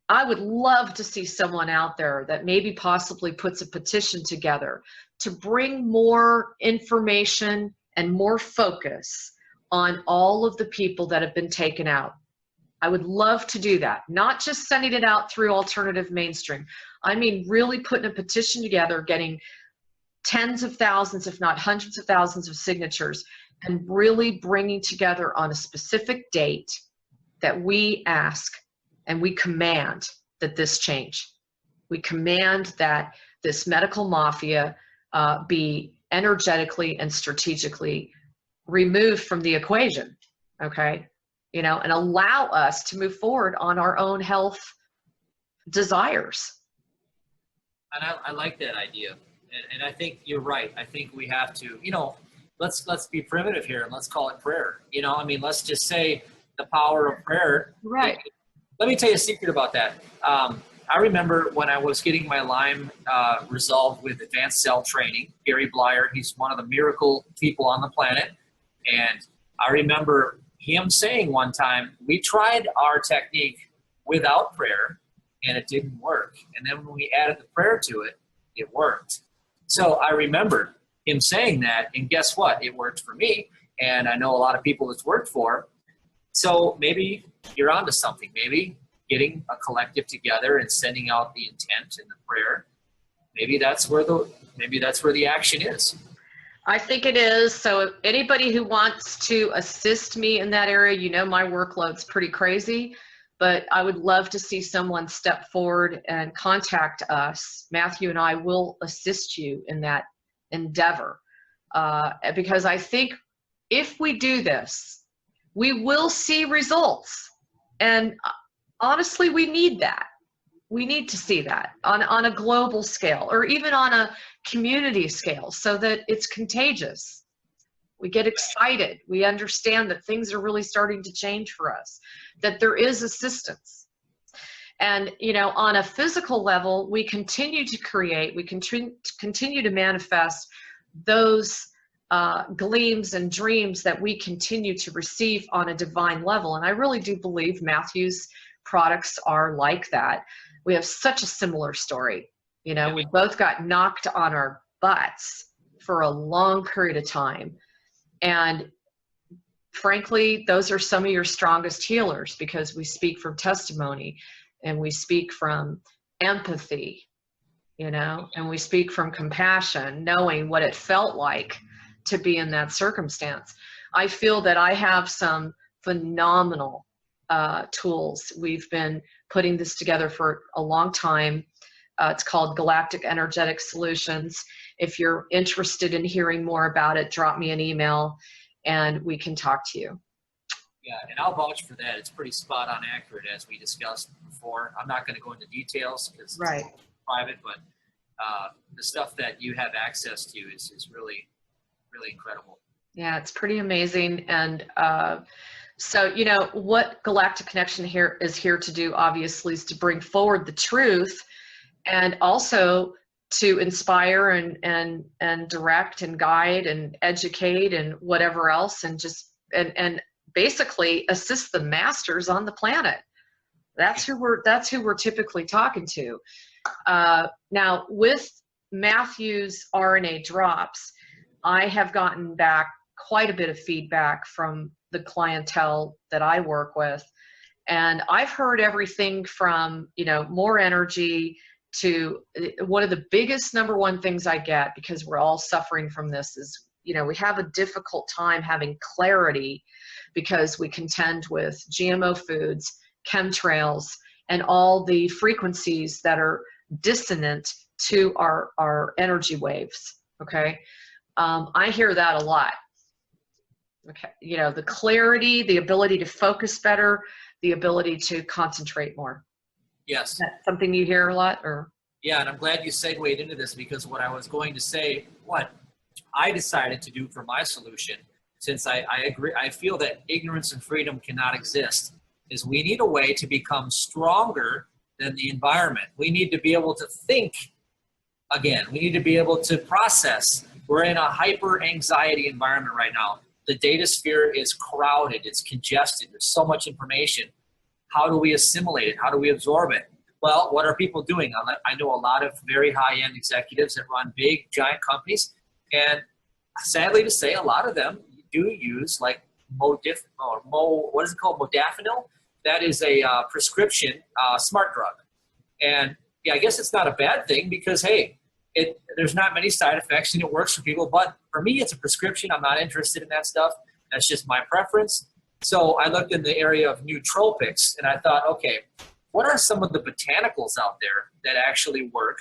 I would love to see someone out there that maybe possibly puts a petition together to bring more information and more focus on all of the people that have been taken out. I would love to do that, not just sending it out through alternative mainstream. I mean, really putting a petition together, getting tens of thousands, if not hundreds of thousands of signatures, and really bringing together on a specific date that we ask and we command that this change. We command that this medical mafia be energetically and strategically removed from the equation, okay? You know, and allow us to move forward on our own health desires. And I like that idea. And I think you're right. I think we have to, you know, let's be primitive here and let's call it prayer. You know, I mean, let's just say the power of prayer. Right. Let me tell you a secret about that. I remember when I was getting my Lyme resolved with advanced cell training, Gary Blyer, he's one of the miracle people on the planet. And I remember him saying one time, we tried our technique without prayer and it didn't work. And then when we added the prayer to it, it worked. So I remember him saying that, and guess what? It worked for me, and I know a lot of people it's worked for. So maybe you're onto something. Maybe getting a collective together and sending out the intent and the prayer, maybe that's where the action is. I think it is. So if anybody who wants to assist me in that area, you know my workload's pretty crazy, but I would love to see someone step forward and contact us. Matthew and I will assist you in that endeavor, because I think if we do this, we will see results. And honestly, we need that. We need to see that on a global scale, or even on a community scale, so that it's contagious. We get excited. We understand that things are really starting to change for us, that there is assistance. And, you know, on a physical level, we continue to create, we continue to manifest those gleams and dreams that we continue to receive on a divine level. And I really do believe Matthew's products are like that. We have such a similar story. You know, we both got knocked on our butts for a long period of time. And frankly, those are some of your strongest healers, because we speak from testimony and we speak from empathy, you know, and we speak from compassion, knowing what it felt like to be in that circumstance. I feel that I have some phenomenal tools. We've been putting this together for a long time. It's called Galactic Energetic Solutions. If you're interested in hearing more about it, drop me an email and we can talk to you. Yeah, and I'll vouch for that. It's pretty spot on accurate, as we discussed before. I'm not going to go into details because it's private, but the stuff that you have access to is really, really incredible. Yeah, it's pretty amazing. And so, you know, what Galactic Connection is here to do, obviously, is to bring forward the truth, and also to inspire and direct and guide and educate and whatever else, and just and basically assist the masters on the planet. That's who we're typically talking to. Now with Matthew's RNA drops, I have gotten back quite a bit of feedback from the clientele that I work with, and I've heard everything from, you know, more energy to one of the biggest number one things I get, because we're all suffering from this, is, you know, we have a difficult time having clarity because we contend with GMO foods, chemtrails, and all the frequencies that are dissonant to our energy waves. Okay. I hear that a lot. Okay. You know, the clarity, the ability to focus better, the ability to concentrate more. Yes. Is that something you hear a lot, or? Yeah, and I'm glad you segued into this, because what I was going to say, what I decided to do for my solution, since I agree, I feel that ignorance and freedom cannot exist, is we need a way to become stronger than the environment. We need to be able to think again. We need to be able to process. We're in a hyper anxiety environment right now. The data sphere is crowded, it's congested, there's so much information. How do we assimilate it? How do we absorb it? Well, what are people doing? I know a lot of very high-end executives that run big, giant companies, and sadly to say, a lot of them do use like what is it called? Modafinil. That is a prescription smart drug. And yeah, I guess it's not a bad thing, because hey, there's not many side effects and it works for people, but for me, it's a prescription. I'm not interested in that stuff. That's just my preference. So I looked in the area of nootropics and I thought, okay, what are some of the botanicals out there that actually work?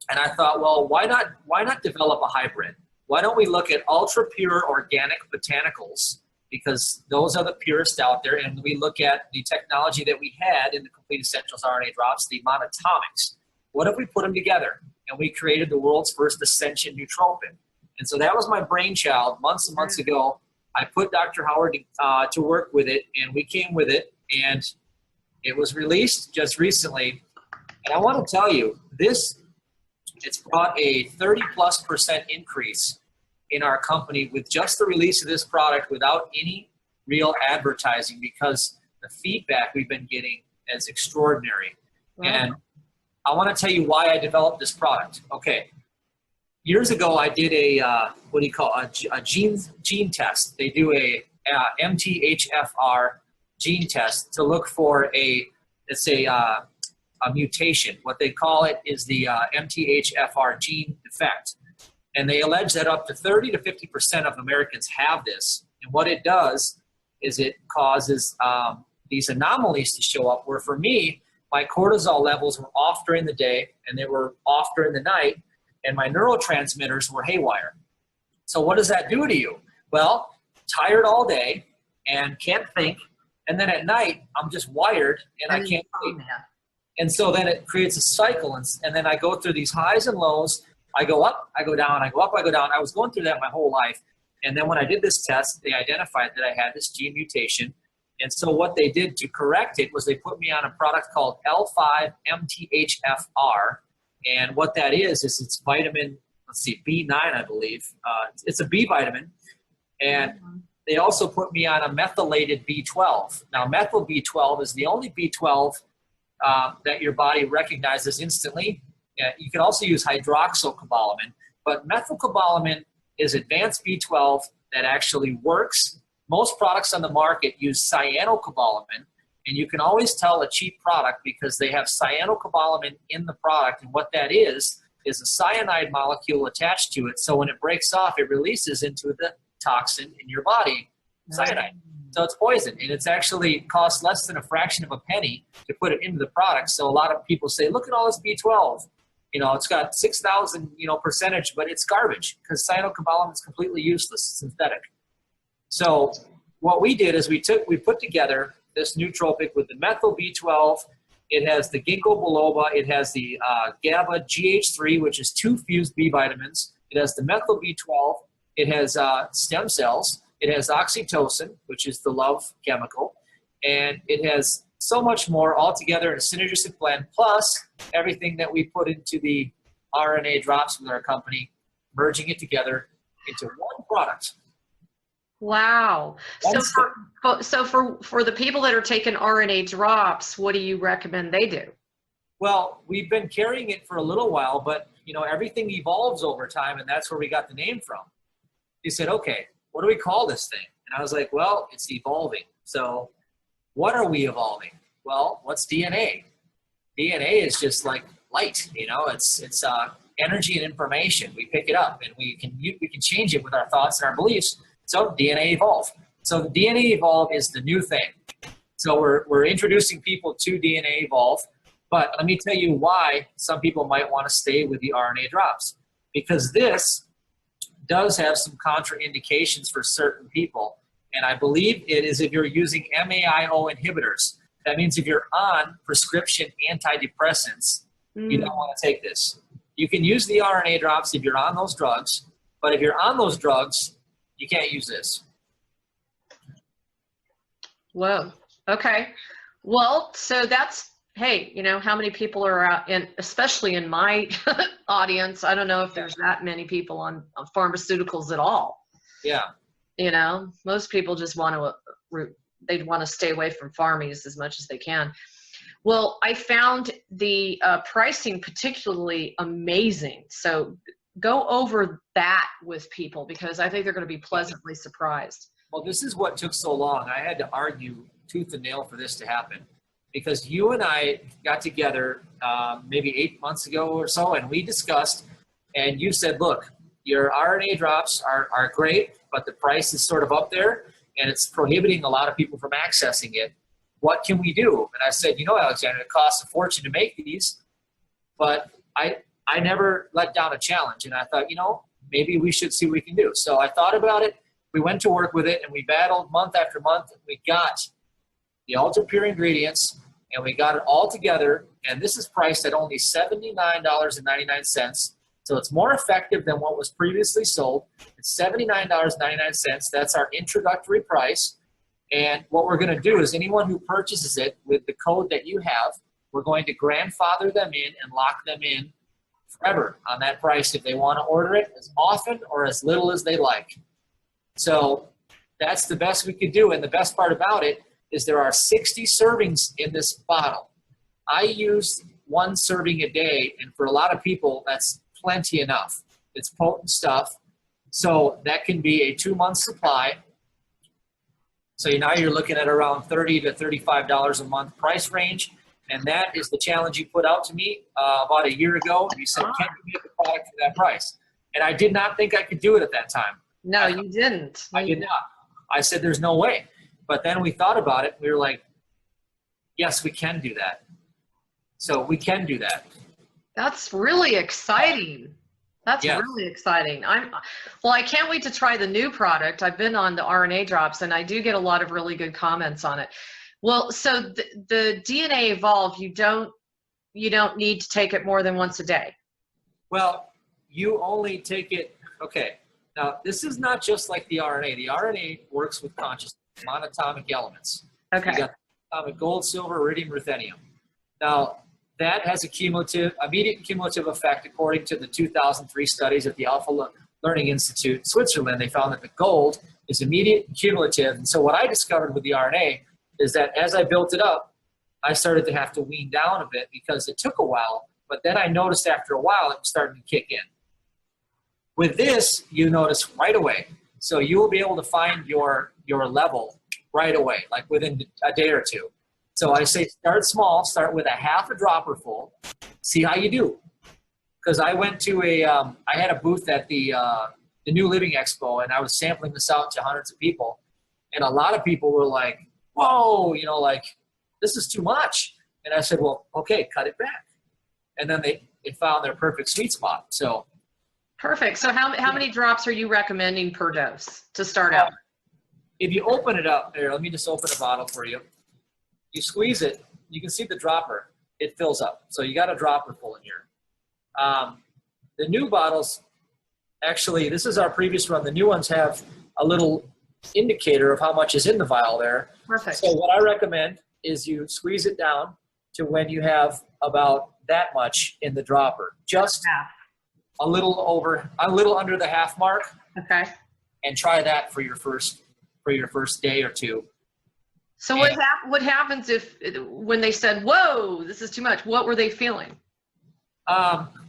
And I thought, well, why not develop a hybrid? Why don't we look at ultra pure organic botanicals, because those are the purest out there, and we look at the technology that we had in the Complete Essentials RNA drops, the monoatomics. What if we put them together? And we created the world's first Ascension Nootropic. And so that was my brainchild months and months ago. I put Dr. Howard to work with it, and we came with it, and it was released just recently. And I want to tell you, it's brought a 30+% increase in our company with just the release of this product without any real advertising, because the feedback we've been getting is extraordinary. Wow. And I want to tell you why I developed this product. Okay. Years ago, I did a gene test. They do a MTHFR gene test to look for a mutation. What they call it is the MTHFR gene defect. And they allege that up to 30 to 50% of Americans have this. And what it does is it causes these anomalies to show up, where for me, my cortisol levels were off during the day and they were off during the night, and my neurotransmitters were haywire. So what does that do to you? Well, tired all day and can't think, and then at night I'm just wired and I can't sleep. And so then it creates a cycle, and then I go through these highs and lows. I go up, I go down, I go up, I go down. I was going through that my whole life. And then when I did this test, they identified that I had this gene mutation. And so what they did to correct it was they put me on a product called L5-MTHFR. And what that is it's vitamin, B9, I believe. It's a B vitamin. And they also put me on a methylated B12. Now, methyl B12 is the only B12 that your body recognizes instantly. You can also use hydroxycobalamin, but methylcobalamin is advanced B12 that actually works. Most products on the market use cyanocobalamin, and you can always tell a cheap product because they have cyanocobalamin in the product, and what that is a cyanide molecule attached to it. So when it breaks off, it releases into the toxin in your body, cyanide. So it's poison, and it's actually costs less than a fraction of a penny to put it into the product. So a lot of people say, look at all this B12. It's got 6,000, percentage, but it's garbage because cyanocobalamin is completely useless, synthetic. So what we did is we put together this nootropic with the methyl B12. It has the ginkgo biloba. It has the GABA GH3, which is 2 fused B vitamins. It has the methyl B12. It has stem cells. It has oxytocin, which is the love chemical. And it has so much more all together in a synergistic blend, plus everything that we put into the RNA drops with our company, merging it together into one product. Wow. So for the people that are taking RNA drops, what do you recommend they do? Well, we've been carrying it for a little while, but everything evolves over time, and that's where we got the name from. He said, okay, what do we call this thing? And I was like, well, it's evolving. So what are we evolving? Well, what's DNA? DNA is just like light, it's energy and information. We pick it up and we can change it with our thoughts and our beliefs. So DNA evolve. So the DNA evolve is the new thing. So we're introducing people to DNA evolve, but let me tell you why some people might want to stay with the RNA drops, because this does have some contraindications for certain people. And I believe it is if you're using MAIO inhibitors. That means if you're on prescription antidepressants, you don't want to take this. You can use the RNA drops if you're on those drugs, but if you're on those drugs, you can't use this. Whoa. Okay. Well, so that's, hey, how many people are out in, especially in my audience, I don't know if there's that many people on pharmaceuticals at all. Yeah. Most people just want to stay away from pharmies as much as they can. Well, I found the pricing particularly amazing. So go over that with people, because I think they're going to be pleasantly surprised. Well, this is what took so long. I had to argue tooth and nail for this to happen, because you and I got together maybe 8 months ago or so, and we discussed and you said, look, your RNA drops are great, but the price is sort of up there, and it's prohibiting a lot of people from accessing it. What can we do? And I said, Alexandra, it costs a fortune to make these, but I never let down a challenge. And I thought, maybe we should see what we can do. So I thought about it. We went to work with it, and we battled month after month. And we got the ultra-pure ingredients, and we got it all together. And this is priced at only $79.99. So it's more effective than what was previously sold. It's $79.99. That's our introductory price. And what we're going to do is anyone who purchases it with the code that you have, we're going to grandfather them in and lock them in forever on that price if they want to order it as often or as little as they like. So that's the best we could do. And the best part about it is there are 60 servings in this bottle. I use 1 serving a day, and for a lot of people, that's plenty enough. It's potent stuff. So that can be a 2-month supply. So now you're looking at around $30 to $35 a month price range. And that is the challenge you put out to me about a year ago. You said, can you make a product for that price? And I did not think I could do it at that time. No, you didn't. I did not. I said, there's no way. But then we thought about it. We were like, yes, we can do that. So we can do that. That's really exciting. That's Yeah. really exciting. I can't wait to try the new product. I've been on the RNA drops, and I do get a lot of really good comments on it. Well, so the DNA Evolve, you don't need to take it more than once a day. Well, you only take it, okay. Now, this is not just like the RNA. The RNA works with consciousness, monatomic elements. Okay. You got atomic gold, silver, iridium, ruthenium. Now, that has immediate cumulative effect according to the 2003 studies at the Alpha Learning Institute in Switzerland. They found that the gold is immediate and cumulative. And so what I discovered with the RNA is that as I built it up, I started to have to wean down a bit because it took a while, but then I noticed after a while it was starting to kick in. With this, you notice right away. So you will be able to find your level right away, like within a day or two. So I say start small, start with a half a dropper full, see how you do. Because I went to I had a booth at the New Living Expo, and I was sampling this out to hundreds of people. And a lot of people were like, whoa, this is too much. And I said, well, okay, cut it back. And then they found their perfect sweet spot. So Perfect. So how many drops are you recommending per dose to start out? If you open it up, here, let me just open a bottle for you. You squeeze it, you can see the dropper. It fills up. So you got a dropper full in here. The new bottles, actually, this is our previous run. The new ones have a little indicator of how much is in the vial there. Perfect. So what I recommend is you squeeze it down to when you have about that much in the dropper. Just half. a little under the half mark. Okay. And try that for your first day or two. So what happens when they said, whoa, this is too much? What were they feeling?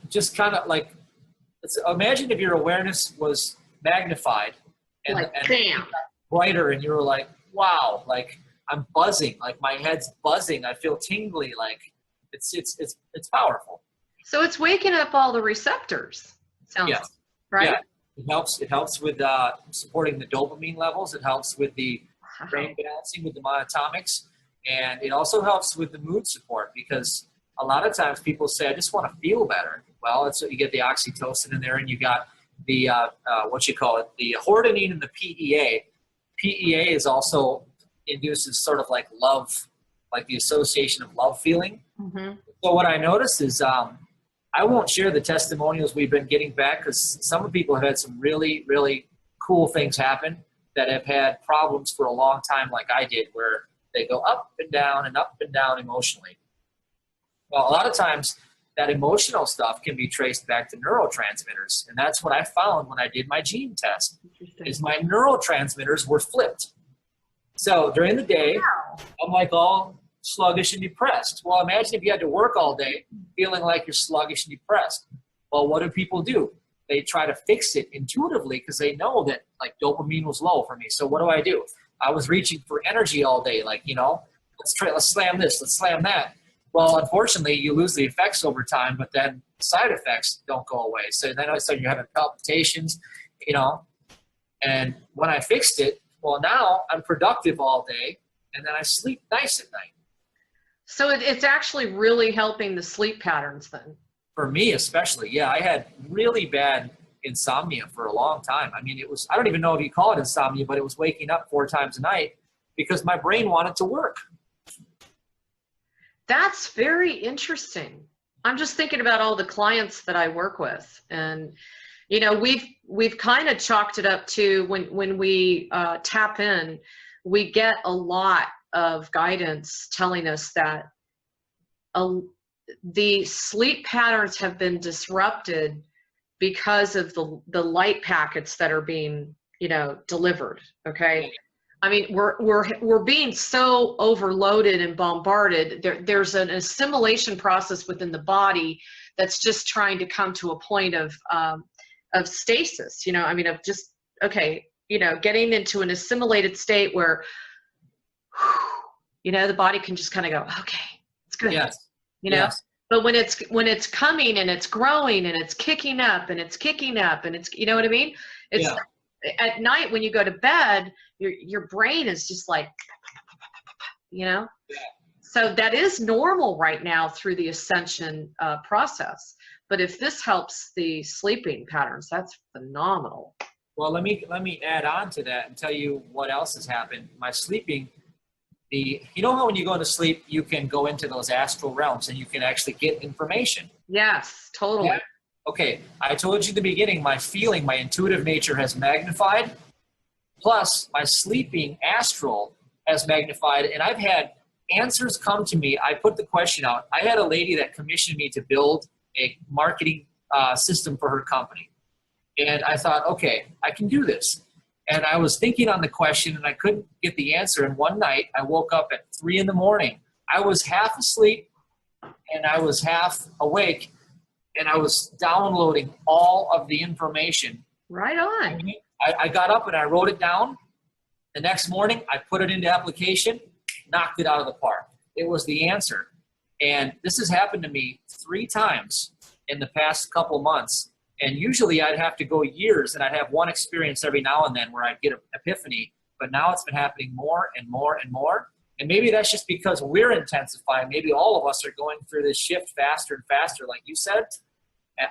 Just kind of like, imagine if your awareness was magnified and bam, brighter, and you were like, wow, like I'm buzzing, like my head's buzzing. I feel tingly, like it's powerful. So it's waking up all the receptors. Sounds like, right? Yeah, it helps with supporting the dopamine levels. It helps with the brain balancing with the monatomics, and it also helps with the mood support, because a lot of times people say, I just want to feel better. Well, you get the oxytocin in there, and you got the the hordenine and the PEA. PEA is also induces sort of like love, like the association of love feeling. Mm-hmm. So what I noticed is I won't share the testimonials we've been getting back, because some people have had some really, really cool things happen that have had problems for a long time, like I did, where they go up and down emotionally. Well, a lot of times that emotional stuff can be traced back to neurotransmitters. And that's what I found when I did my gene test, is my neurotransmitters were flipped. So during the day, I'm like all sluggish and depressed. Well, imagine if you had to work all day feeling like you're sluggish and depressed. Well, what do people do? They try to fix it intuitively, because they know that like dopamine was low for me. So what do? I was reaching for energy all day, like, let's slam this, let's slam that. Well, unfortunately, you lose the effects over time, but then side effects don't go away. So then all of a sudden you're having palpitations, you know. And when I fixed it, well, now I'm productive all day, and then I sleep nice at night. So it's actually really helping the sleep patterns then. For me especially, yeah. I had really bad insomnia for a long time. I mean, I don't even know if you call it insomnia, but it was waking up 4 times a night because my brain wanted to work. That's very interesting. I'm just thinking about all the clients that I work with, and you know, we've kind of chalked it up to when we tap in, we get a lot of guidance telling us that the sleep patterns have been disrupted because of the light packets that are being, you know, delivered. Okay. I mean, we're being so overloaded and bombarded. There's an assimilation process within the body that's just trying to come to a point of stasis. You know, I mean, of just, okay, you know, getting into an assimilated state where, you know, the body can just kind of go, okay, it's good. Yes. You know. Yes. But when it's coming and it's growing and it's kicking up and it's kicking up and it's, you know what I mean? It's at night when you go to bed, your brain is just like, you know? Yeah. So that is normal right now through the ascension process. But if this helps the sleeping patterns, that's phenomenal. Well, let me add on to that and tell you what else has happened. My sleeping, you know how when you go to sleep, you can go into those astral realms and you can actually get information. Yes, totally. Yeah. Okay, I told you at the beginning, my intuitive nature has magnified, plus my sleeping astral has magnified, and I've had answers come to me. I put the question out. I had a lady that commissioned me to build a marketing system for her company. And I thought, okay, I can do this. And I was thinking on the question, and I couldn't get the answer. And one night, I woke up at 3 in the morning. I was half asleep, and I was half awake, and I was downloading all of the information. Right on. I got up and I wrote it down. The next morning, I put it into application, knocked it out of the park. It was the answer. And this has happened to me 3 times in the past couple months. And usually I'd have to go years, and I'd have one experience every now and then where I'd get an epiphany. But now it's been happening more and more and more. And maybe that's just because we're intensifying. Maybe all of us are going through this shift faster and faster, like you said.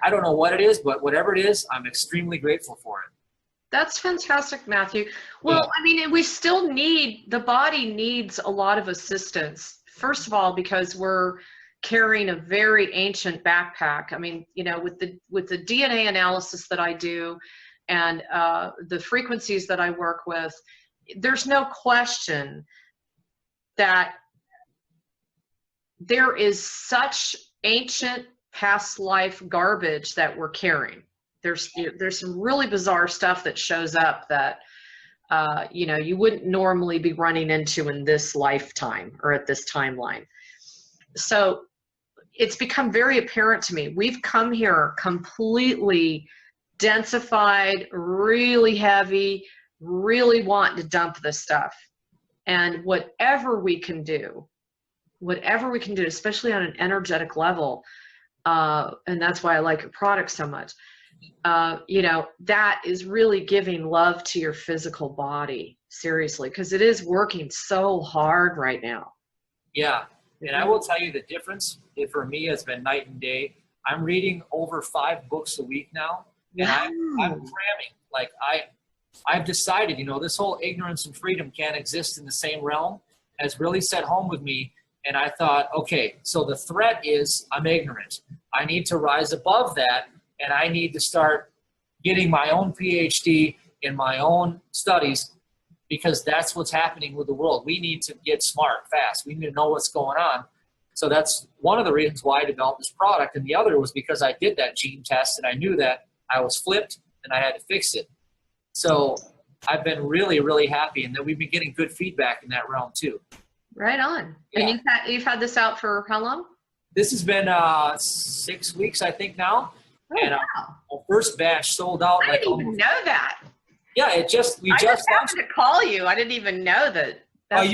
I don't know what it is, but whatever it is, I'm extremely grateful for it. That's fantastic, Matthew. Well, yeah. I mean, we still the body needs a lot of assistance. First of all, because we're carrying a very ancient backpack. I mean, you know, with the DNA analysis that I do and the frequencies that I work with, there's no question that there is such ancient past life garbage that we're carrying. There's some really bizarre stuff that shows up that you know, you wouldn't normally be running into in this lifetime or at this timeline. So it's become very apparent to me. We've come here completely densified, really heavy, really wanting to dump this stuff. And whatever we can do, especially on an energetic level, and that's why I like your product so much, you know, that is really giving love to your physical body, seriously, because it is working so hard right now. Yeah, and I will tell you the difference for me has been night and day. I'm reading over 5 books a week now, and I'm cramming. Like I've decided, you know, this whole ignorance and freedom can't exist in the same realm has really set home with me. And I thought, okay, so the threat is I'm ignorant. I need to rise above that, and I need to start getting my own PhD in my own studies, because that's what's happening with the world. We need to get smart fast. We need to know what's going on. So that's one of the reasons why I developed this product. And the other was because I did that gene test, and I knew that I was flipped and I had to fix it. So I've been really, really happy, and that we've been getting good feedback in that realm too. Right on. Yeah. And you've had this out for how long? This has been 6 weeks, I think now. Oh, and wow. Our first batch sold out. I didn't even know that. Yeah, I just happened to call you. I didn't even know that. Oh,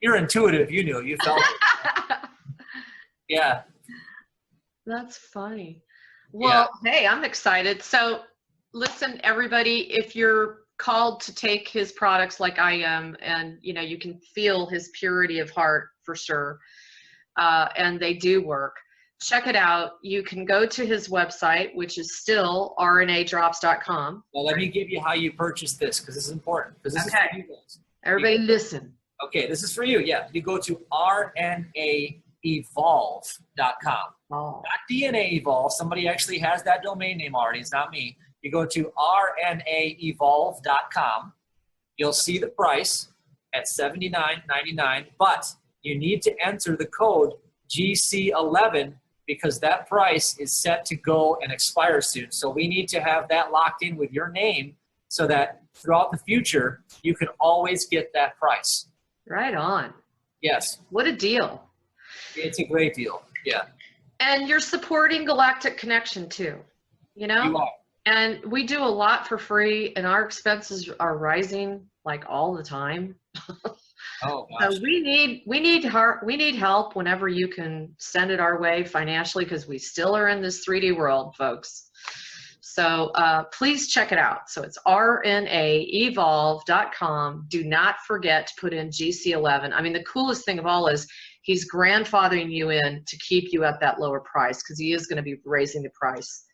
you're intuitive. You knew. You felt it. Yeah. That's funny. Well, hey, I'm excited. So listen, everybody, if you're called to take his products like I am, and you can feel his purity of heart for sure, and they do work, check it out. You can go to his website, which is still rnadrops.com. Well, let me give you how you purchase this, because this is important. Because this is for you guys. Everybody listen. Okay, this is for you. Yeah, you go to rnaevolve.com. Oh. Not DNA Evolve. Somebody actually has that domain name already. It's not me. You go to rnaevolve.com. You'll see the price at $79.99, but you need to enter the code GC11 because that price is set to go and expire soon. So we need to have that locked in with your name so that throughout the future, you can always get that price. Right on. Yes. What a deal. It's a great deal. Yeah. And you're supporting Galactic Connection too, You are. And we do a lot for free, and our expenses are rising like all the time. Oh gosh. So we need help whenever you can send it our way financially, because we still are in this 3D world, folks. So please check it out. So it's rnaevolve.com. Do not forget to put in GC11. I mean, the coolest thing of all is he's grandfathering you in to keep you at that lower price, because he is going to be raising the price.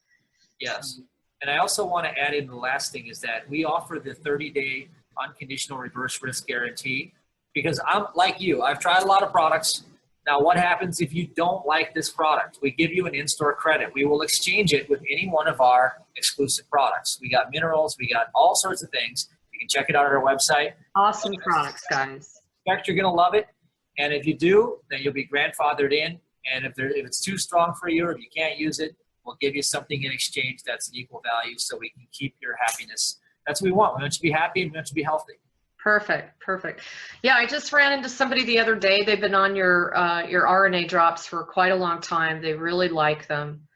Yes. And I also want to add in the last thing is that we offer the 30-day unconditional reverse risk guarantee, because I'm like you. I've tried a lot of products. Now, what happens if you don't like this product? We give you an in-store credit. We will exchange it with any one of our exclusive products. We got minerals. We got all sorts of things. You can check it out at our website. Awesome products, guys. Expect you're going to love it. And if you do, then you'll be grandfathered in. And if it's too strong for you or if you can't use it, we'll give you something in exchange that's an equal value so we can keep your happiness. That's what we want. We want you to be happy and we want you to be healthy. Perfect. Yeah, I just ran into somebody the other day. They've been on your RNA drops for quite a long time. They really like them.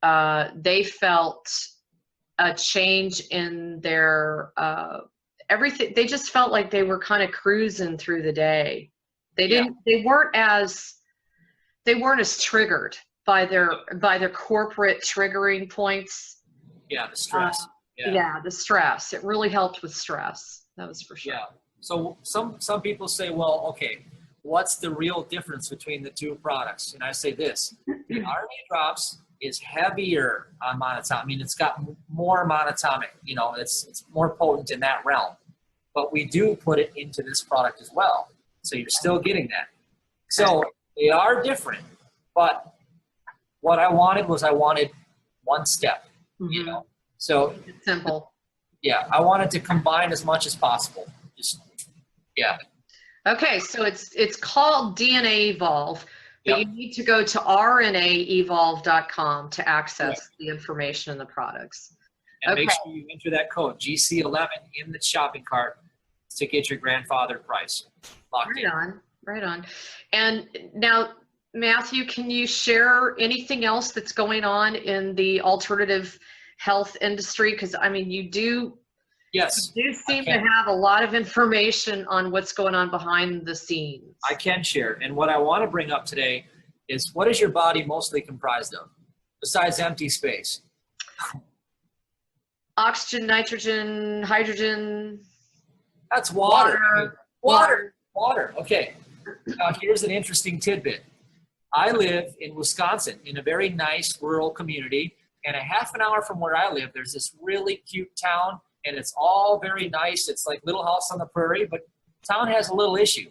They felt a change in their everything. They just felt like they were kind of cruising through the day. They weren't as triggered by their corporate triggering points. Yeah, the stress. The stress. It really helped with stress. That was for sure. Yeah. So some people say, well, okay, what's the real difference between the two products? And I say this: the RNA drops is heavier on monatomic. I mean, it's got more monatomic. It's more potent in that realm. But we do put it into this product as well, so you're still getting that. So they are different, but what I wanted one step. Mm-hmm. So it's simple. Yeah, I wanted to combine as much as possible. Okay, so it's called DNA Evolve, but you need to go to rnaevolve.com to access the information and the products. And make sure you enter that code GC11 in the shopping cart to get your grandfather price locked in. Right on. And now, Matthew, can you share anything else that's going on in the alternative health industry? Because I mean, you do seem to have a lot of information on what's going on behind the scenes. I can share. And what I want to bring up today is, what is your body mostly comprised of besides empty space? Oxygen, nitrogen, hydrogen. That's water. Water. Okay. Now here's an interesting tidbit. I live in Wisconsin in a very nice rural community. And a half an hour from where I live, there's this really cute town, and it's all very nice. It's like Little House on the Prairie, but town has a little issue.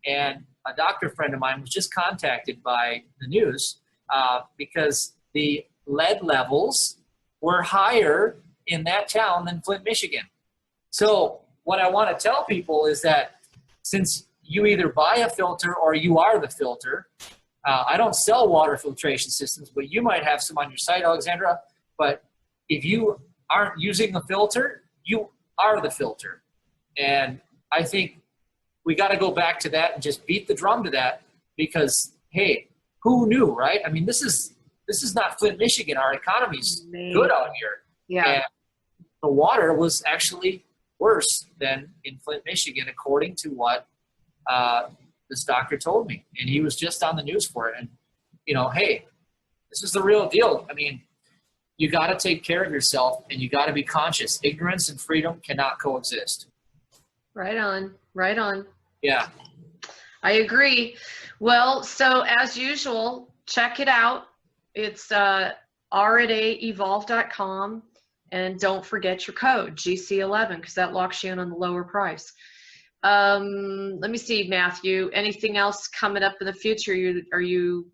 And a doctor friend of mine was just contacted by the news because the lead levels were higher in that town than Flint, Michigan. So what I want to tell people is that since you either buy a filter or you are the filter, I don't sell water filtration systems, but you might have some on your site, Alexandra. But if you aren't using the filter, you are the filter. And I think we got to go back to that and just beat the drum to that, because, hey, who knew, right? I mean, this is not Flint, Michigan. Our economy's good out here. Yeah. And the water was actually worse than in Flint, Michigan, according to what this doctor told me, and he was just on the news for it. And hey, this is the real deal. I mean, you got to take care of yourself, and you got to be conscious. Ignorance and freedom cannot coexist. Right on. Right on. Yeah. I agree. Well, so as usual, check it out. It's rnaevolve.com, and don't forget your code GC11 because that locks you in on the lower price. Let me see, Matthew. Anything else coming up in the future? Are you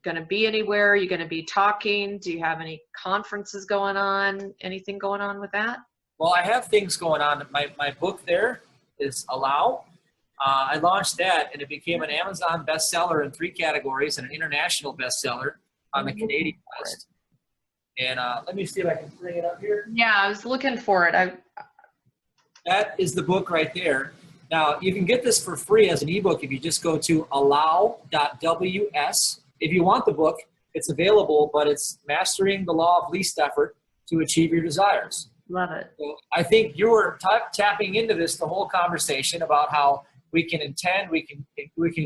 going to be anywhere? Are you going to be talking? Do you have any conferences going on? Anything going on with that? Well, I have things going on. My book there is Allow. I launched that, and it became an Amazon bestseller in 3 categories and an international bestseller on the Canadian list. And let me see if I can bring it up here. Yeah, I was looking for it. That is the book right there. Now, you can get this for free as an ebook if you just go to allow.ws. If you want the book, it's available, but it's Mastering the Law of Least Effort to Achieve Your Desires. Love it. So I think you were tapping into this, the whole conversation about how we can intend, we can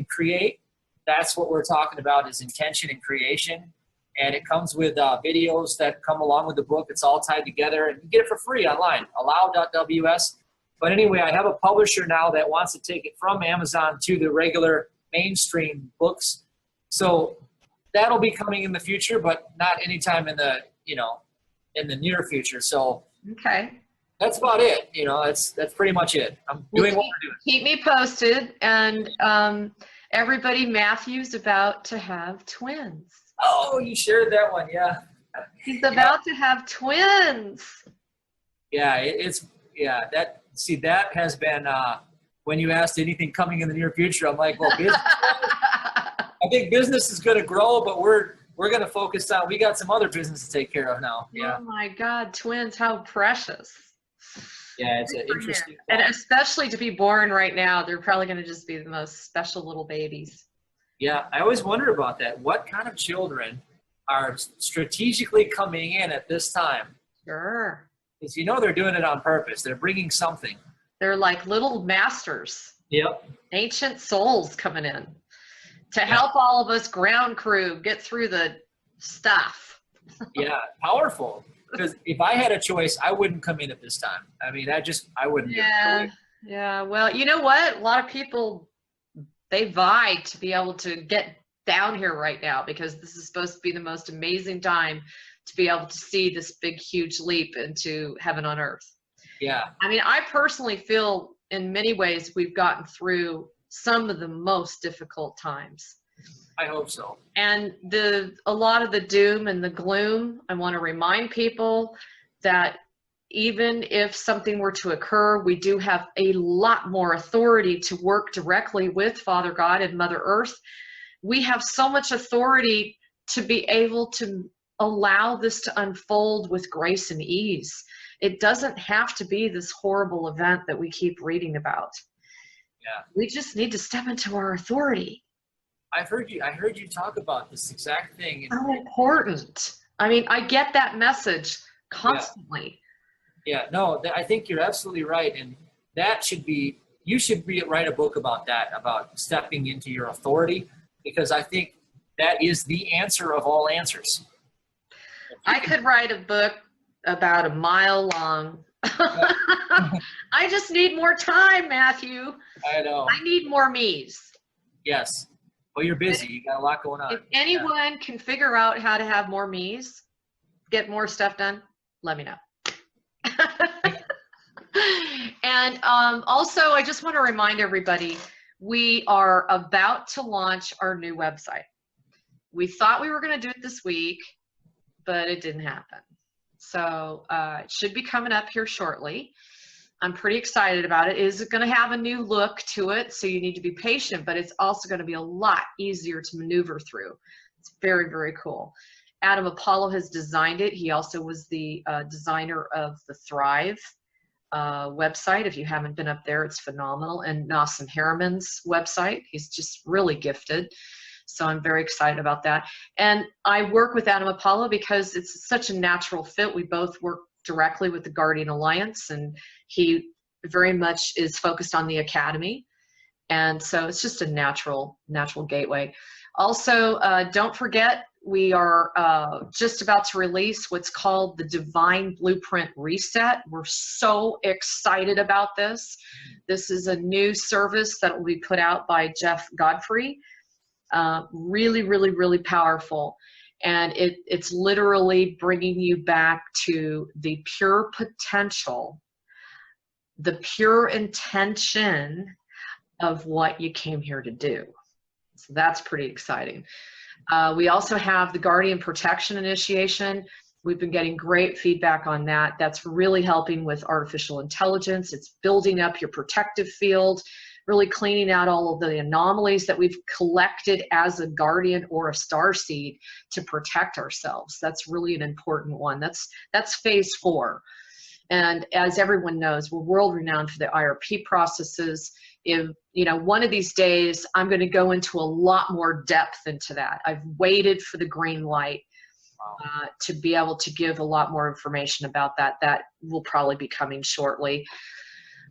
create. That's what we're talking about, is intention and creation. And it comes with videos that come along with the book. It's all tied together, and you get it for free online, allow.ws. But anyway, I have a publisher now that wants to take it from Amazon to the regular mainstream books. So that'll be coming in the future, but not anytime in the near future. So okay, that's about it. That's pretty much it. I'm doing what we're doing. Keep me posted, and everybody, Matthew's about to have twins. Oh, you shared that one, yeah. He's about to have twins. Yeah, that has been, when you asked anything coming in the near future, I'm like, well, business, I think business is going to grow, but we're going to focus on, we got some other business to take care of now. Yeah. Oh my God, twins, how precious. Yeah, it's an interesting thought. And especially to be born right now, they're probably going to just be the most special little babies. Yeah, I always wondered about that. What kind of children are strategically coming in at this time? Sure. Because they're doing it on purpose. They're bringing something. They're like little masters. Yep. Ancient souls coming in to help all of us ground crew get through the stuff. Yeah, powerful. Because if I had a choice, I wouldn't come in at this time. I mean, I wouldn't. Yeah. Yeah. Well, you know what? A lot of people, they vie to be able to get down here right now because this is supposed to be the most amazing time to be able to see this big, huge leap into heaven on earth. Yeah. I mean, I personally feel in many ways we've gotten through some of the most difficult times. I hope so. And a lot of the doom and the gloom, I want to remind people that even if something were to occur, we do have a lot more authority to work directly with Father God and Mother Earth. We have so much authority to be able to allow this to unfold with grace and ease. It doesn't have to be this horrible event that we keep reading about. Yeah. We just need to step into our authority. I heard you talk about this exact thing. How important. I mean, I get that message constantly. Yeah, no, I think you're absolutely right. And you should write a book about that, about stepping into your authority, because I think that is the answer of all answers. I could write a book about a mile long. I just need more time, Matthew. I know. I need more me's. Yes. Well, you're busy. You got a lot going on. If anyone can figure out how to have more me's, get more stuff done, let me know. And also, I just want to remind everybody, we are about to launch our new website. We thought we were going to do it this week, but it didn't happen. So it should be coming up here shortly. I'm pretty excited about it. It is going to have a new look to it, so you need to be patient, but it's also going to be a lot easier to maneuver through. It's very, very cool. Adam Apollo has designed it. He also was the designer of the Thrive website. If you haven't been up there, it's phenomenal. And Nassim Harriman's website. He's just really gifted. So I'm very excited about that. And I work with Adam Apollo because it's such a natural fit. We both work directly with the Guardian Alliance, and he very much is focused on the academy. And so it's just a natural gateway. Also, don't forget, we are just about to release what's called the Divine Blueprint Reset. We're so excited about this. This is a new service that will be put out by Jeff Godfrey. Really, really, really powerful. And it's literally bringing you back to the pure potential, the pure intention of what you came here to do. So that's pretty exciting. We also have the Guardian Protection Initiation. We've been getting great feedback on that. That's really helping with artificial intelligence. It's building up your protective field, really cleaning out all of the anomalies that we've collected as a guardian or a starseed to protect ourselves. That's really an important one. That's phase 4. And as everyone knows, we're world renowned for the IRP processes. If, one of these days, I'm going to go into a lot more depth into that. I've waited for the green light to be able to give a lot more information about that. That will probably be coming shortly.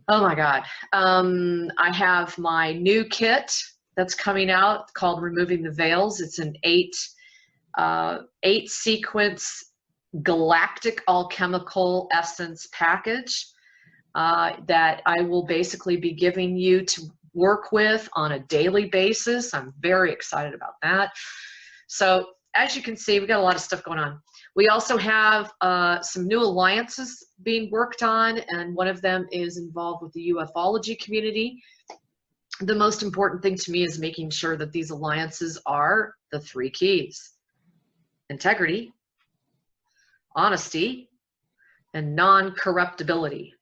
Oh my God. I have my new kit that's coming out called Removing the Veils. It's an 8 sequence Galactic alchemical essence package that I will basically be giving you to work with on a daily basis. I'm very excited about that. So as you can see, we've got a lot of stuff going on. We also have some new alliances being worked on, and one of them is involved with the ufology community. The most important thing to me is making sure that these alliances are the 3 keys: integrity, honesty, and non-corruptibility.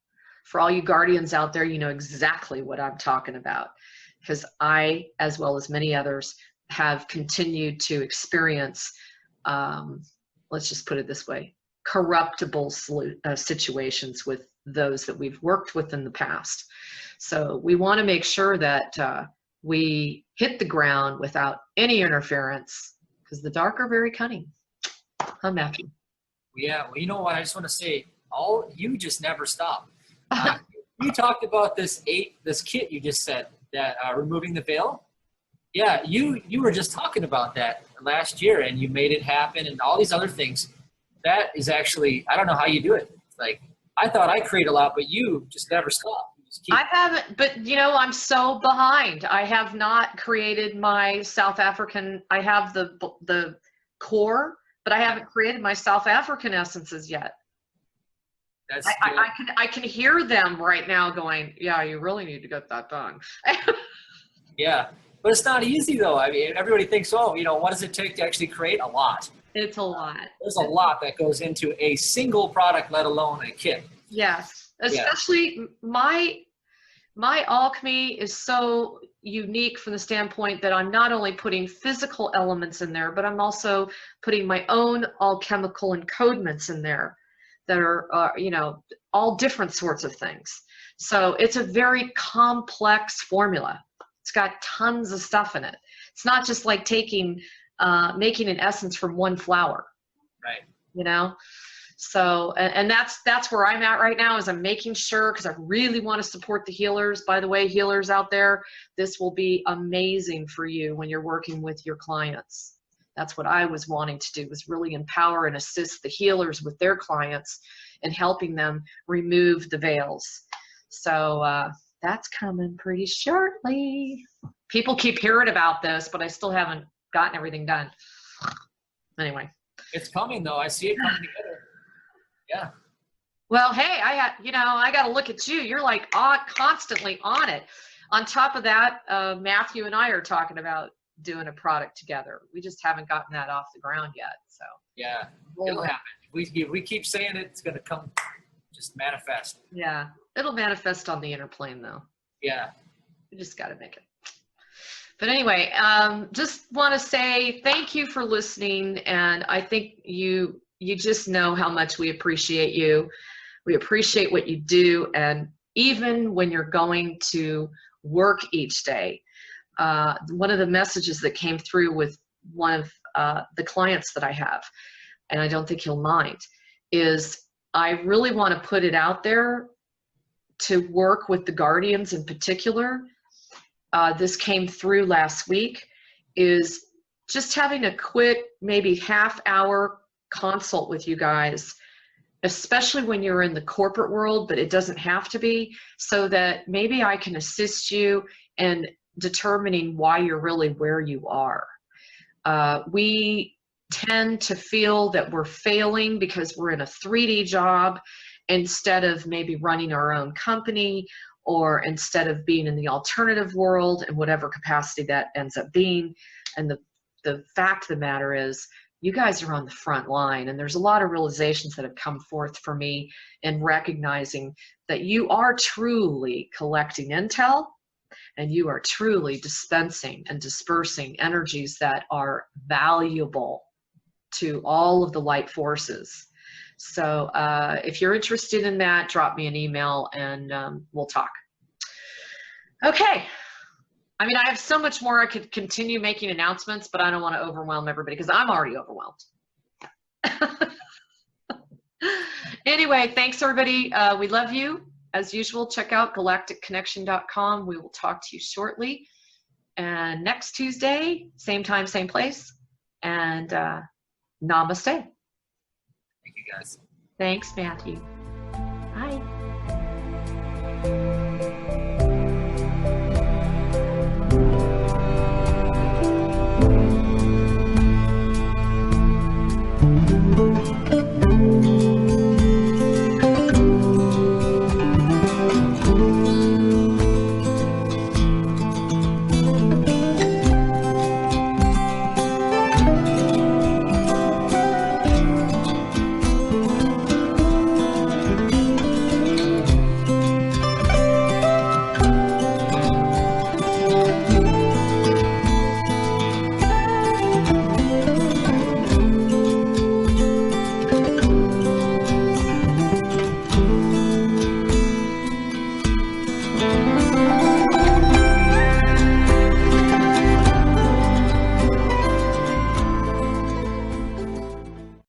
For all you guardians out there, you know exactly what I'm talking about, because I, as well as many others, have continued to experience, let's just put it this way, corruptible situations with those that we've worked with in the past. So we want to make sure that we hit the ground without any interference, because the dark are very cunning. Huh, Matthew? Yeah, well, you know what? I just want to say, you just never stop. You talked about this kit you just said, that removing the veil. Yeah, you were just talking about that last year, and you made it happen, and all these other things. That is actually, I don't know how you do it. Like, I thought I create a lot, but you just never stop. I haven't, but I'm so behind. I have not created my South African. I have the core, but I haven't created my South African essences yet. I can hear them right now going, yeah, you really need to get that done. Yeah, but it's not easy though. I mean, everybody thinks, what does it take to actually create a lot? It's a lot. There's a lot that goes into a single product, let alone a kit. Yes, especially my alchemy is so unique from the standpoint that I'm not only putting physical elements in there, but I'm also putting my own alchemical encodements in there that are, all different sorts of things. So it's a very complex formula. It's got tons of stuff in it. It's not just like making an essence from one flower. Right. So, and that's where I'm at right now, is I'm making sure, because I really want to support the healers. By the way, healers out there, this will be amazing for you when you're working with your clients. That's what I was wanting to do, was really empower and assist the healers with their clients and helping them remove the veils. So that's coming pretty shortly. People keep hearing about this, but I still haven't gotten everything done. Anyway. It's coming though. I see it coming together. Yeah. Well, hey, I got to look at you. You're like constantly on it. On top of that, Matthew and I are talking about doing a product together. We just haven't gotten that off the ground yet. So yeah, it'll happen. We keep saying it's going to come, just manifest. Yeah, it'll manifest on the inner plane though. Yeah. We just got to make it. But anyway, just want to say thank you for listening. And I think you just know how much we appreciate you. We appreciate what you do. And even when you're going to work each day, one of the messages that came through with one of the clients that I have, and I don't think he'll mind, is I really want to put it out there to work with the guardians in particular. This came through last week, is just having a quick, maybe half-hour consult with you guys, especially when you're in the corporate world, but it doesn't have to be, so that maybe I can assist you in determining why you're really where you are. We tend to feel that we're failing because we're in a 3D job instead of maybe running our own company, or instead of being in the alternative world in whatever capacity that ends up being. And the fact of the matter is, you guys are on the front line, and there's a lot of realizations that have come forth for me in recognizing that you are truly collecting intel, and you are truly dispensing and dispersing energies that are valuable to all of the light forces. So if you're interested in that, drop me an email and we'll talk. Okay. I mean, I have so much more. I could continue making announcements, but I don't want to overwhelm everybody because I'm already overwhelmed. Anyway, thanks everybody. We love you. As usual, check out galacticconnection.com. We will talk to you shortly. And next Tuesday, same time, same place. And namaste. Thank you, guys. Thanks, Matthew. Bye.